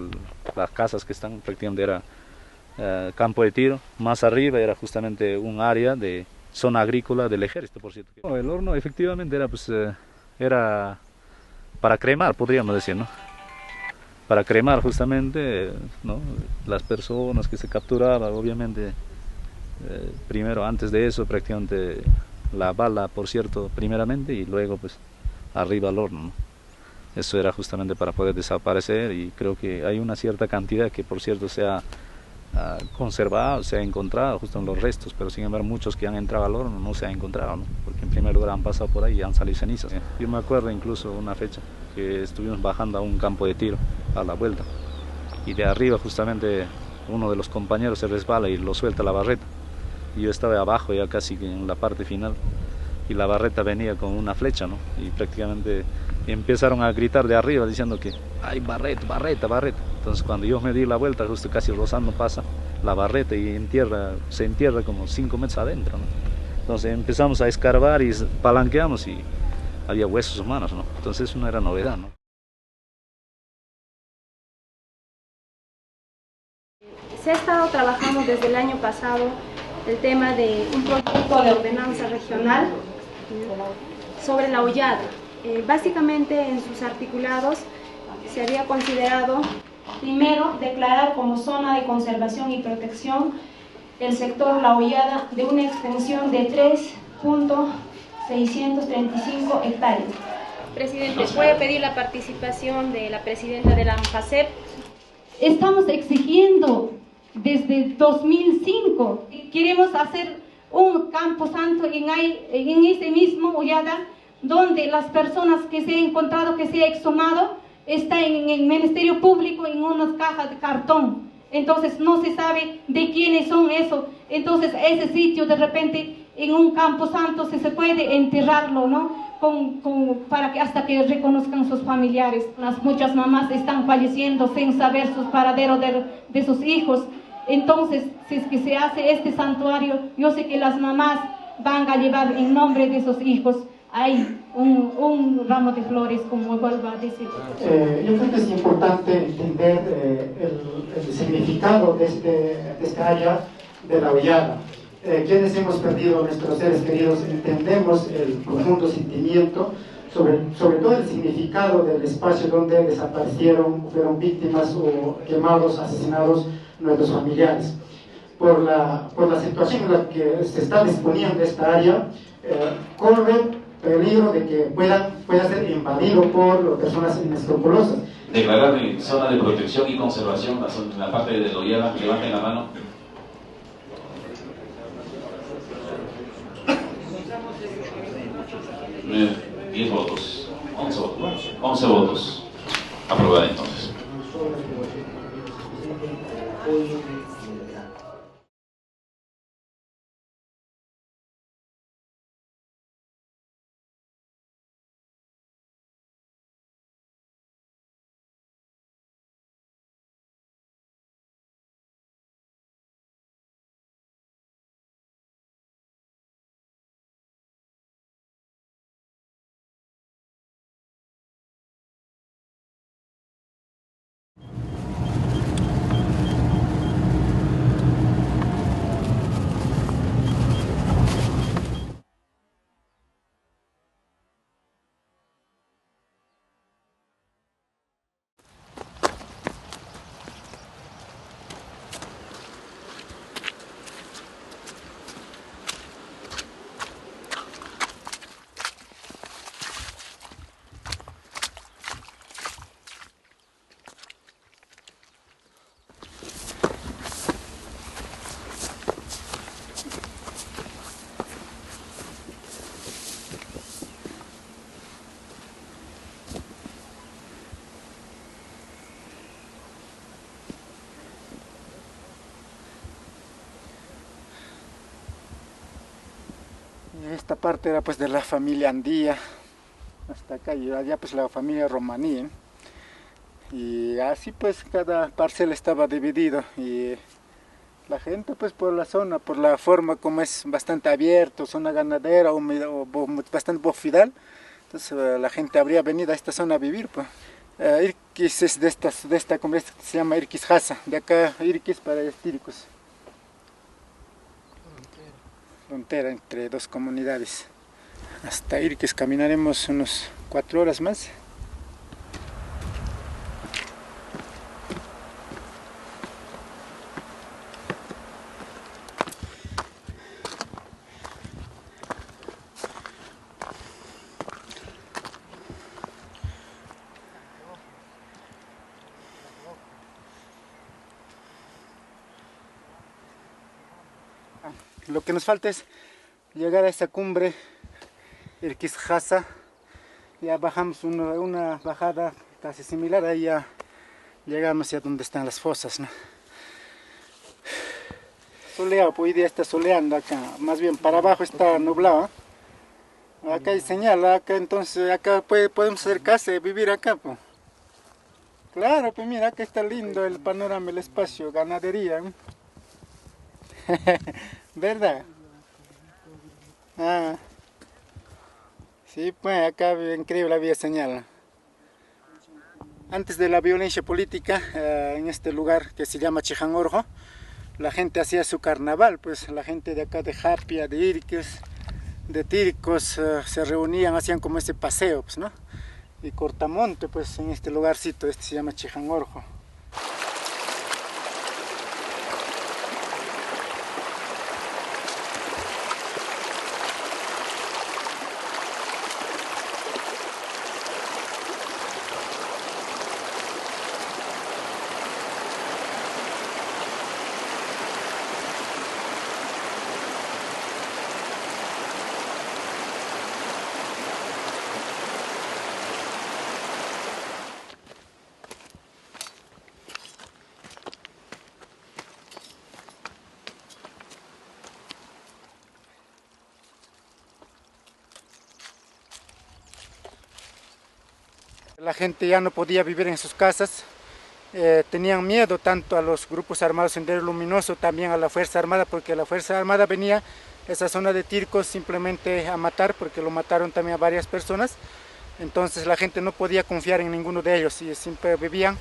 las casas que están, prácticamente era campo de tiro. Más arriba era justamente un área de zona agrícola del ejército, por cierto. El horno efectivamente era, pues, era para cremar, podríamos decir, ¿no? Para cremar justamente, ¿no? Las personas que se capturaban, obviamente, primero antes de eso prácticamente la bala, por cierto, primeramente, y luego pues arriba al horno, ¿no? Eso era justamente para poder desaparecer, y creo que hay una cierta cantidad que, por cierto, se ha conservado, se ha encontrado justo en los restos, pero sin embargo muchos que han entrado al horno no se han encontrado, ¿no? Porque en primer lugar han pasado por ahí y han salido cenizas. Yo me acuerdo incluso una fecha que estuvimos bajando a un campo de tiro a la vuelta, y de arriba justamente uno de los compañeros se resbala y lo suelta la barreta, y yo estaba abajo ya casi en la parte final, y la barreta venía con una flecha, ¿no? Y prácticamente empezaron a gritar de arriba diciendo que hay barreta, barreta, barreta. Entonces cuando yo me di la vuelta, justo casi rozando pasa la barreta y se entierra como 5 metros adentro, ¿no? Entonces empezamos a escarbar y palanqueamos y había huesos humanos, ¿no? Entonces eso no era novedad, ¿no? Se ha estado trabajando desde el año pasado el tema de un proyecto de ordenanza regional sobre la hollada. Básicamente en sus articulados se había considerado primero declarar como zona de conservación y protección el sector La Hollada de una extensión de 3.635 hectáreas. Presidente, ¿puede pedir la participación de la presidenta de la ANFACEP? Estamos exigiendo desde 2005, queremos hacer un campo santo en ese mismo Hollada, donde las personas que se han encontrado, que se ha exhumado, está en el Ministerio Público en unas cajas de cartón. Entonces no se sabe de quiénes son eso. Entonces ese sitio de repente en un campo santo se puede enterrarlo, ¿no? Para que hasta que reconozcan sus familiares. Muchas mamás están falleciendo sin saber sus paraderos de sus hijos. Entonces, si es que se hace este santuario, yo sé que las mamás van a llevar en nombre de sus hijos ahí un ramo de flores, como vuelvo a decir. Yo creo que es importante entender el significado de esta área de la Hollada. Quienes hemos perdido a nuestros seres queridos entendemos el profundo sentimiento, sobre todo el significado del espacio donde desaparecieron, fueron víctimas o quemados, asesinados nuestros familiares. Por la situación en la que se está disponiendo esta área, corre peligro de que pueda ser invadido por personas inescrupulosas. Declarar en zona de protección y conservación la parte de la Hollada. Levanten la mano. Eh, 10 votos, 11 votos, 11 votos. Aprobada entonces. Esta parte era pues de la familia Andía, hasta acá, y allá pues la familia Romaní, ¿eh? Y así pues cada parcela estaba dividido, y la gente pues por la zona, por la forma como es bastante abierto, zona ganadera o bastante bofidal, entonces la gente habría venido a esta zona a vivir, pues. Irquis es de esta comunidad que se llama Irquis Hasa, de acá Irquis para Estíricos. Frontera entre dos comunidades. Hasta Irquis caminaremos unos 4 horas más. Lo que nos falta es llegar a esa cumbre, el Quisjasa. Ya bajamos una bajada casi similar, ahí ya llegamos a donde están las fosas, ¿no? Soleado, pues hoy día está soleando acá, más bien para abajo está nublado. Acá hay señal, acá entonces acá podemos hacer casa y vivir acá, pues. Claro, pues mira, acá está lindo el panorama, el espacio, ganadería. ¿Verdad? Ah. Sí, pues acá increíble había señal. Antes de la violencia política, en este lugar que se llama Chijangorjo, la gente hacía su carnaval, pues la gente de acá de Japia, de Irques, de Tircos, se reunían, hacían como ese paseo, pues, ¿no? Y Cortamonte, pues en este lugarcito, este se llama Chijangorjo. La gente ya no podía vivir en sus casas, tenían miedo tanto a los grupos armados Sendero Luminoso, también a la Fuerza Armada, porque la Fuerza Armada venía a esa zona de Tircos simplemente a matar, porque lo mataron también a varias personas. Entonces la gente no podía confiar en ninguno de ellos y siempre vivían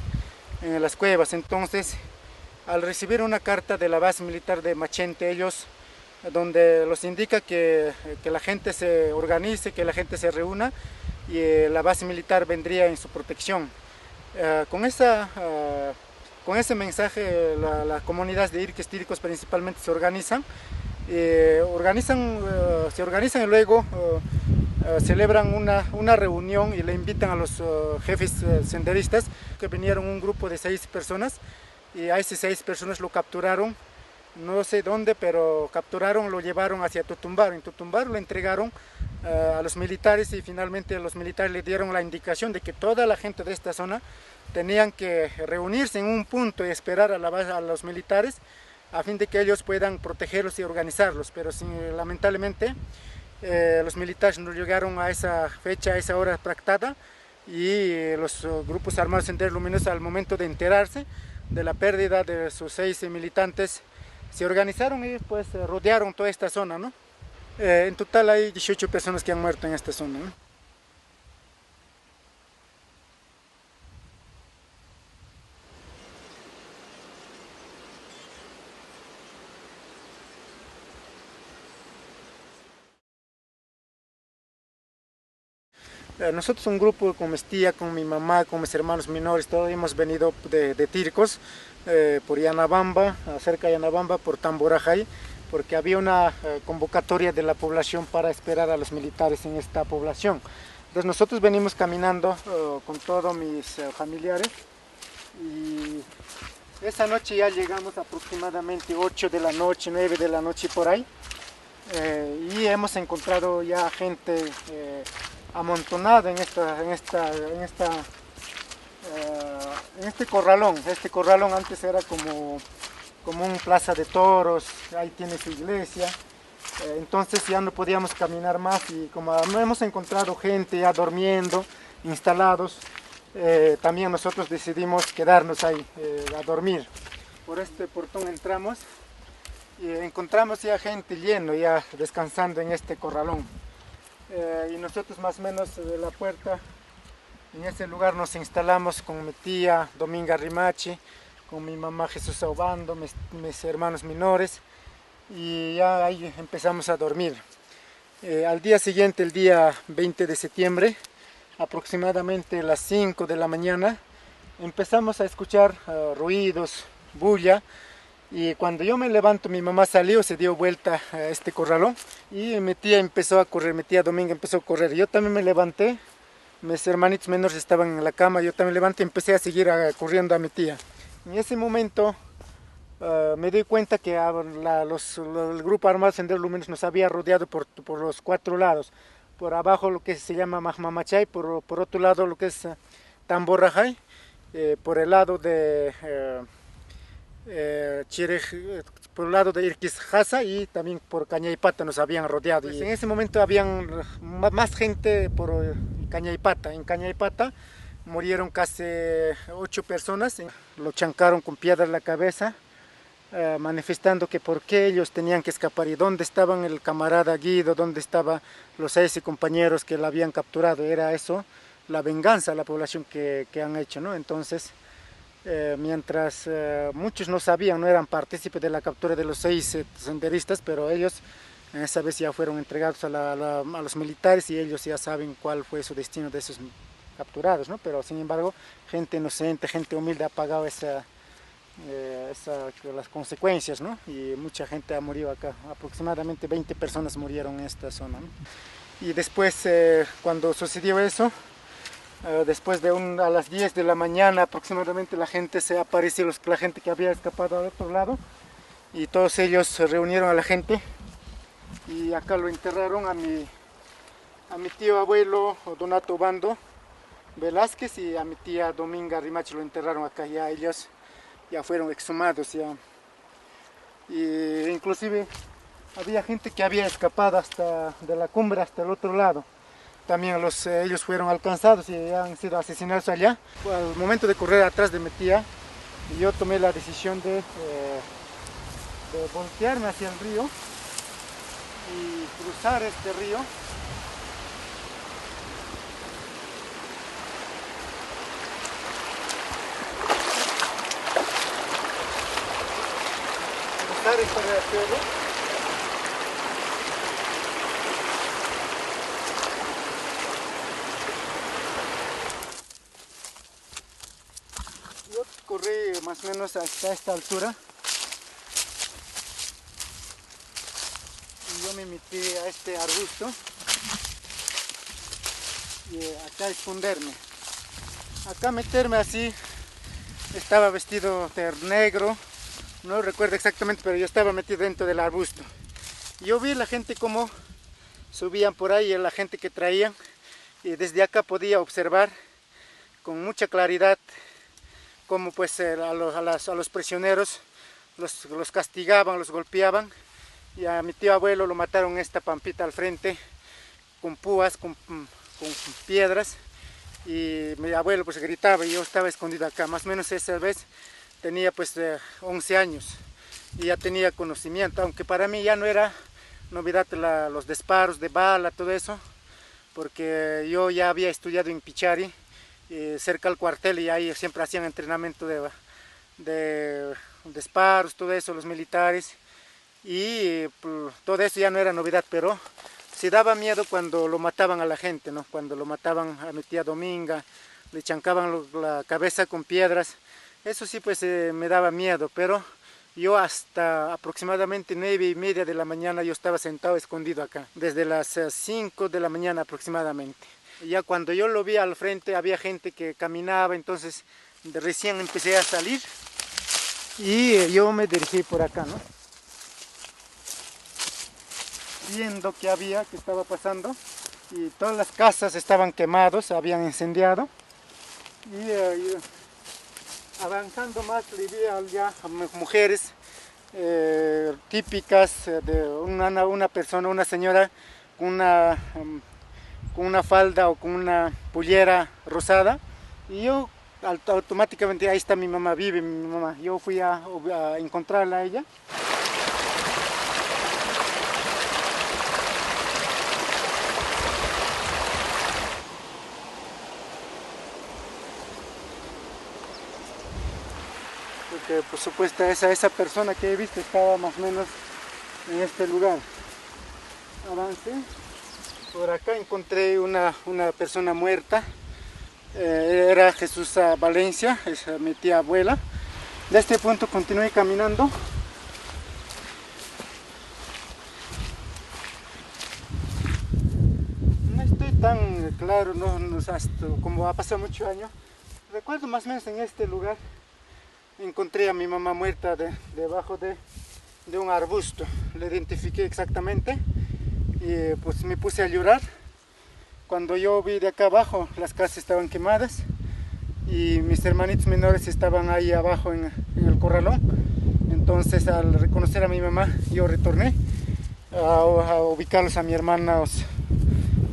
en las cuevas. Entonces, al recibir una carta de la base militar de Machente, ellos, donde los indica que la gente se organice, que la gente se reúna, y la base militar vendría en su protección. Con ese mensaje las comunidades de Irques, Tircos principalmente se organizan y luego celebran una reunión y le invitan a los jefes senderistas, que vinieron un grupo de 6 personas, y a esas 6 personas lo capturaron, no sé dónde, pero capturaron, lo llevaron hacia Tutumbaro. En Tutumbaro lo entregaron a los militares, y finalmente los militares le dieron la indicación de que toda la gente de esta zona tenían que reunirse en un punto y esperar a los militares a fin de que ellos puedan protegerlos y organizarlos. Pero lamentablemente los militares no llegaron a esa fecha, a esa hora pactada, y los grupos armados Sendero Luminoso, al momento de enterarse de la pérdida de sus 6 militantes, se organizaron y pues rodearon toda esta zona, ¿no? En total hay 18 personas que han muerto en esta zona, ¿no? Nosotros, un grupo con mi tía, con mi mamá, con mis hermanos menores, todos hemos venido de Tircos, por Yanabamba, cerca de Yanabamba, por Tamborajay, porque había una convocatoria de la población para esperar a los militares en esta población. Entonces nosotros venimos caminando con todos mis familiares, y esa noche ya llegamos aproximadamente 8 de la noche, 9 de la noche por ahí, y hemos encontrado ya gente amontonada en este corralón. Este corralón antes era como un plaza de toros, ahí tiene su iglesia, entonces ya no podíamos caminar más, y como no hemos encontrado gente ya durmiendo, instalados, también nosotros decidimos quedarnos ahí a dormir. Por este portón entramos y encontramos ya gente lleno, ya descansando en este corralón. Y nosotros más o menos de la puerta, en ese lugar nos instalamos con mi tía Dominga Rimachi, con mi mamá Jesús Aubando, mis hermanos menores, y ya ahí empezamos a dormir. Al día siguiente, el día 20 de septiembre, aproximadamente a las 5 de la mañana, empezamos a escuchar ruidos, bulla, y cuando yo me levanto, mi mamá salió, se dio vuelta a este corralón, y mi tía empezó a correr, mi tía Dominga empezó a correr. Yo también me levanté, mis hermanitos menores estaban en la cama, yo también me levanté y empecé a seguir corriendo a mi tía. En ese momento me doy cuenta que el grupo armado Sendero Luminoso nos había rodeado por los 4 lados. Por abajo lo que se llama Mahmamachay, por otro lado lo que es Tamborrajay, por el lado de por el lado de Irquizjasa y también por Cañaypata nos habían rodeado. Pues en ese momento habían más gente por Cañaypata. En Cañaypata murieron casi 8 personas, lo chancaron con piedra en la cabeza, manifestando que por qué ellos tenían que escapar y dónde estaban el camarada Guido, dónde estaban los 6 compañeros que la habían capturado. Era eso, la venganza a la población que han hecho, ¿no? Entonces, mientras muchos no sabían, no eran partícipes de la captura de los 6 senderistas, pero ellos esa vez ya fueron entregados a los militares y ellos ya saben cuál fue su destino de esos capturados, ¿no? Pero sin embargo, gente inocente, gente humilde ha pagado las consecuencias, ¿no? Y mucha gente ha morido acá, aproximadamente 20 personas murieron en esta zona, ¿no? Y después, cuando sucedió eso, después de a las 10 de la mañana aproximadamente la gente se apareció, la gente que había escapado al otro lado, y todos ellos se reunieron a la gente y acá lo enterraron a mi tío abuelo Donato Bando Velázquez y a mi tía Dominga Rimachi, lo enterraron acá. Ya ellos ya fueron exhumados ya. Y inclusive había gente que había escapado de la cumbre hasta el otro lado. También ellos fueron alcanzados y han sido asesinados allá. Al momento de correr atrás de mi tía, yo tomé la decisión de voltearme hacia el río y cruzar este río. Cruzar este riachuelo. Yo corrí más o menos hasta esta altura. Yo me metí a este arbusto y acá esconderme. Acá meterme así, estaba vestido de negro, no recuerdo exactamente, pero yo estaba metido dentro del arbusto. Yo vi la gente como subían por ahí, la gente que traían, y desde acá podía observar con mucha claridad cómo pues a los prisioneros los castigaban, los golpeaban. Y a mi tío abuelo lo mataron en esta pampita al frente, con púas, con piedras. Y mi abuelo pues gritaba y yo estaba escondido acá. Más o menos esa vez tenía pues 11 años y ya tenía conocimiento. Aunque para mí ya no era novedad los disparos de bala, todo eso. Porque yo ya había estudiado en Pichari, cerca al cuartel, y ahí siempre hacían entrenamiento de disparos, todo eso, los militares. Y todo eso ya no era novedad, pero sí daba miedo cuando lo mataban a la gente, ¿no? Cuando lo mataban a mi tía Dominga, le chancaban la cabeza con piedras. Eso sí pues me daba miedo, pero yo hasta aproximadamente 9:30 de la mañana yo estaba sentado escondido acá, desde las 5 de la mañana aproximadamente. Y ya cuando yo lo vi al frente había gente que caminaba, entonces recién empecé a salir y yo me dirigí por acá, ¿no? Viendo qué estaba pasando, y todas las casas estaban quemadas, habían incendiado, y avanzando más le vi ya a mujeres típicas de una señora con una falda o con una pollera rosada, y yo automáticamente, ahí está mi mamá, vive mi mamá. Yo fui a encontrarla a ella. Porque por supuesto esa persona que he visto estaba más o menos en este lugar. Avancé, por acá encontré una persona muerta, era Jesús Valencia, es mi tía abuela. De este punto continué caminando. No estoy tan claro, como ha pasado muchos años. Recuerdo más o menos en este lugar encontré a mi mamá muerta debajo de un arbusto. La identifiqué exactamente y pues me puse a llorar. Cuando yo vi de acá abajo, las casas estaban quemadas y mis hermanitos menores estaban ahí abajo en el corralón. Entonces, al reconocer a mi mamá, yo retorné a ubicarlos a mis hermanos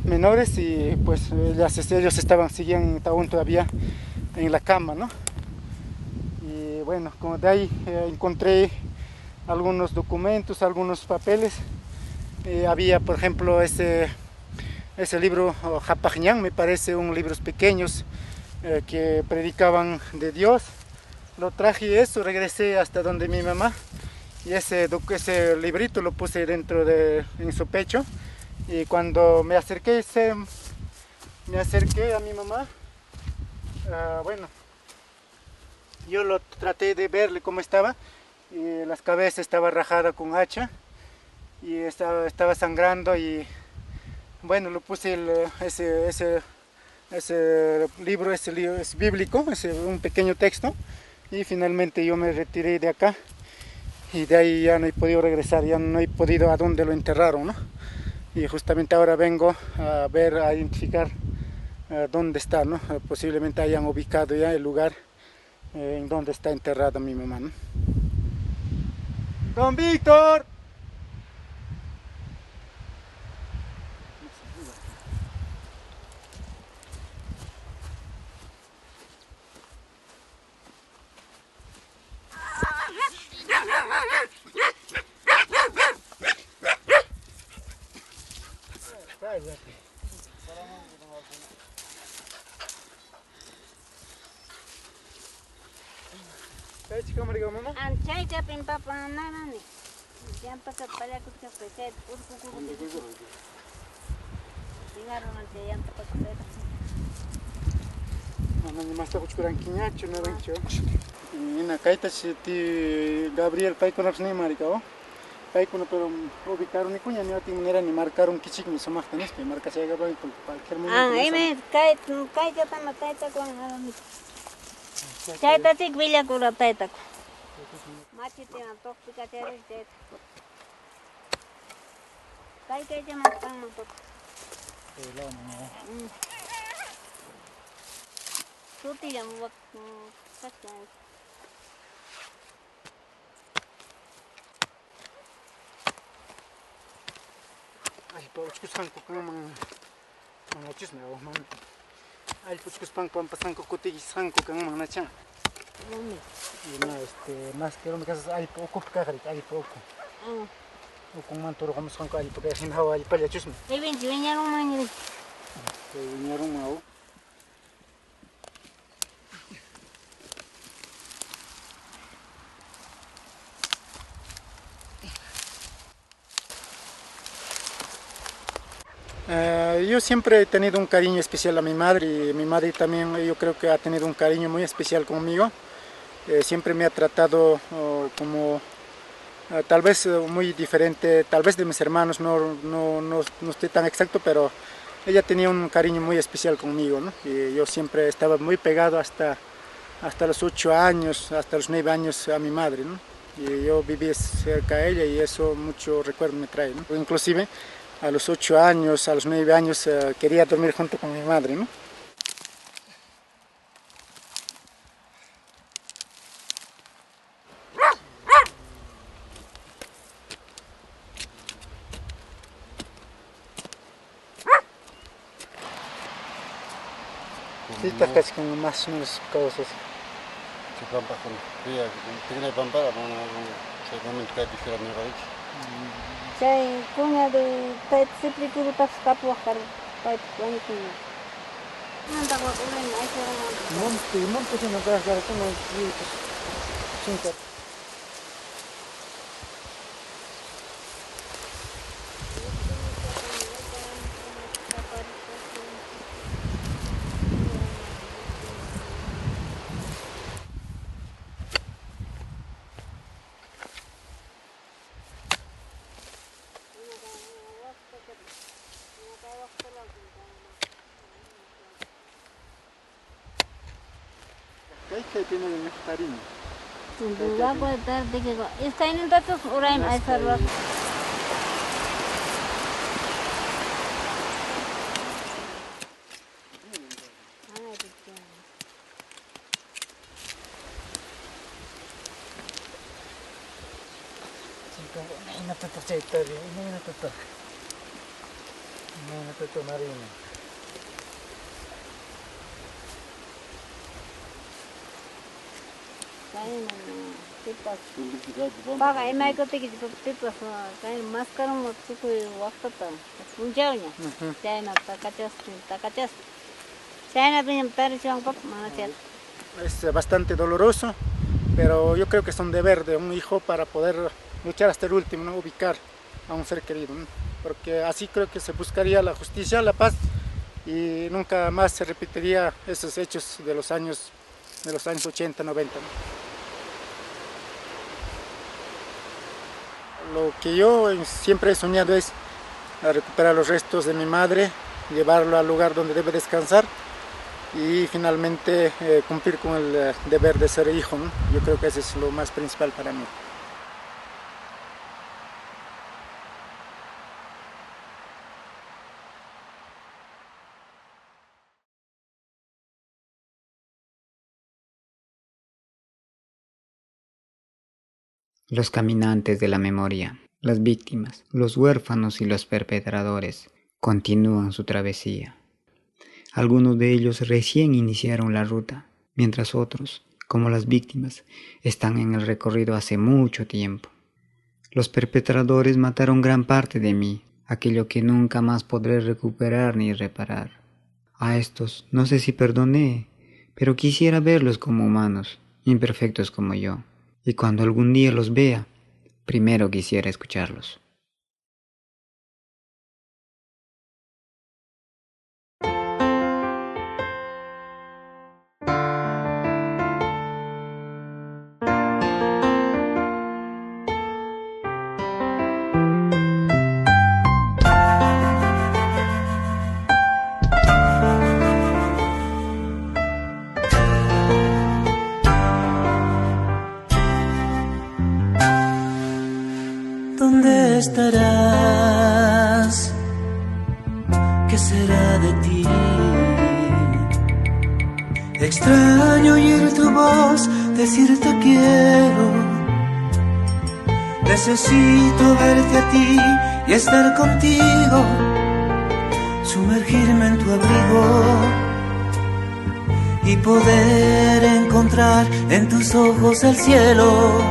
menores y pues ellos seguían aún todavía en la cama, ¿no? Y bueno, como de ahí encontré algunos documentos, algunos papeles. Había, por ejemplo, ese libro Japajñán, me parece, un libros pequeños que predicaban de Dios. Lo traje eso, regresé hasta donde mi mamá y ese librito lo puse en su pecho. Y cuando me acerqué a mi mamá, bueno, yo lo traté de verle cómo estaba y la cabeza estaba rajada con hacha y estaba sangrando y bueno, lo puse ese libro es bíblico, un pequeño texto y finalmente yo me retiré de acá y de ahí ya no he podido regresar, ya no he podido a dónde lo enterraron, ¿no? Y justamente ahora vengo a identificar dónde está, ¿no? Posiblemente hayan ubicado ya el lugar en donde está enterrada mi mamá, ¿no? ¡Don Víctor! Gabriel Paiconaps ni maricao. Paicono pero ubicaron ni cuña ni otra manera ni marcaron kichik ni somos tenés que marcar se haga en cualquier momento. Cae ya tan taita con Chaita tik villa cura taita. Machi te na tok pika tere te. Cae que ya más tan tok. Tú te llamas Ay, puchkus hanko kang manachis me o man. Ay, puchkus pampasanko kutigis hanko kang manacha. Y no, más quiero me casas ay poco cajarit, ay poco. O con mantoro como hanko ay porque sin hawa ay paliachus me. Ay, vinieron mañana. Vinieron mau. Yo siempre he tenido un cariño especial a mi madre y mi madre también yo creo que ha tenido un cariño muy especial conmigo. Siempre me ha tratado como tal vez muy diferente, tal vez de mis hermanos, no estoy tan exacto, pero ella tenía un cariño muy especial conmigo, ¿no? Y yo siempre estaba muy pegado hasta los 8 años, hasta los 9 años a mi madre, ¿no? Y yo viví cerca de ella y eso mucho recuerdo me trae, ¿no? Inclusive a los 8 años, a los 9 años quería dormir junto con mi madre, ¿no? Sí, está casi como más o menos cosas. Se pampa con fría, tiene pampa, se momento que dijera mi raíz. Chay kuña de tait sipri kurutas kapuakar tait kuña kuña. Manta ko ulen ay sera Monte se nos da como cinco. Que tiene cariño. Es bastante doloroso, pero yo creo que es un deber de un hijo para poder luchar hasta el último, ¿no? Ubicar a un ser querido, ¿no? Porque así creo que se buscaría la justicia, la paz, y nunca más se repetiría esos hechos de los años 80, 90. ¿no? Lo que yo siempre he soñado es recuperar los restos de mi madre, llevarlo al lugar donde debe descansar y finalmente cumplir con el deber de ser hijo, ¿no? Yo creo que eso es lo más principal para mí. Los caminantes de la memoria, las víctimas, los huérfanos y los perpetradores continúan su travesía. Algunos de ellos recién iniciaron la ruta, mientras otros, como las víctimas, están en el recorrido hace mucho tiempo. Los perpetradores mataron gran parte de mí, aquello que nunca más podré recuperar ni reparar. A estos no sé si perdoné, pero quisiera verlos como humanos, imperfectos como yo. Y cuando algún día los vea, primero quisiera escucharlos. ¿Dónde estarás? ¿Qué será de ti? Extraño oír tu voz, decirte quiero. Necesito verte a ti y estar contigo, sumergirme en tu abrigo y poder encontrar en tus ojos el cielo.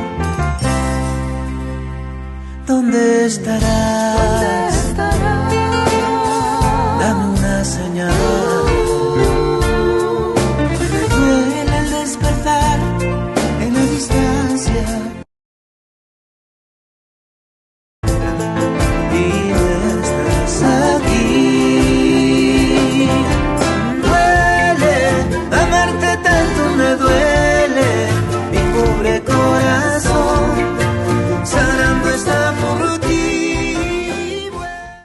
¿Dónde estarás?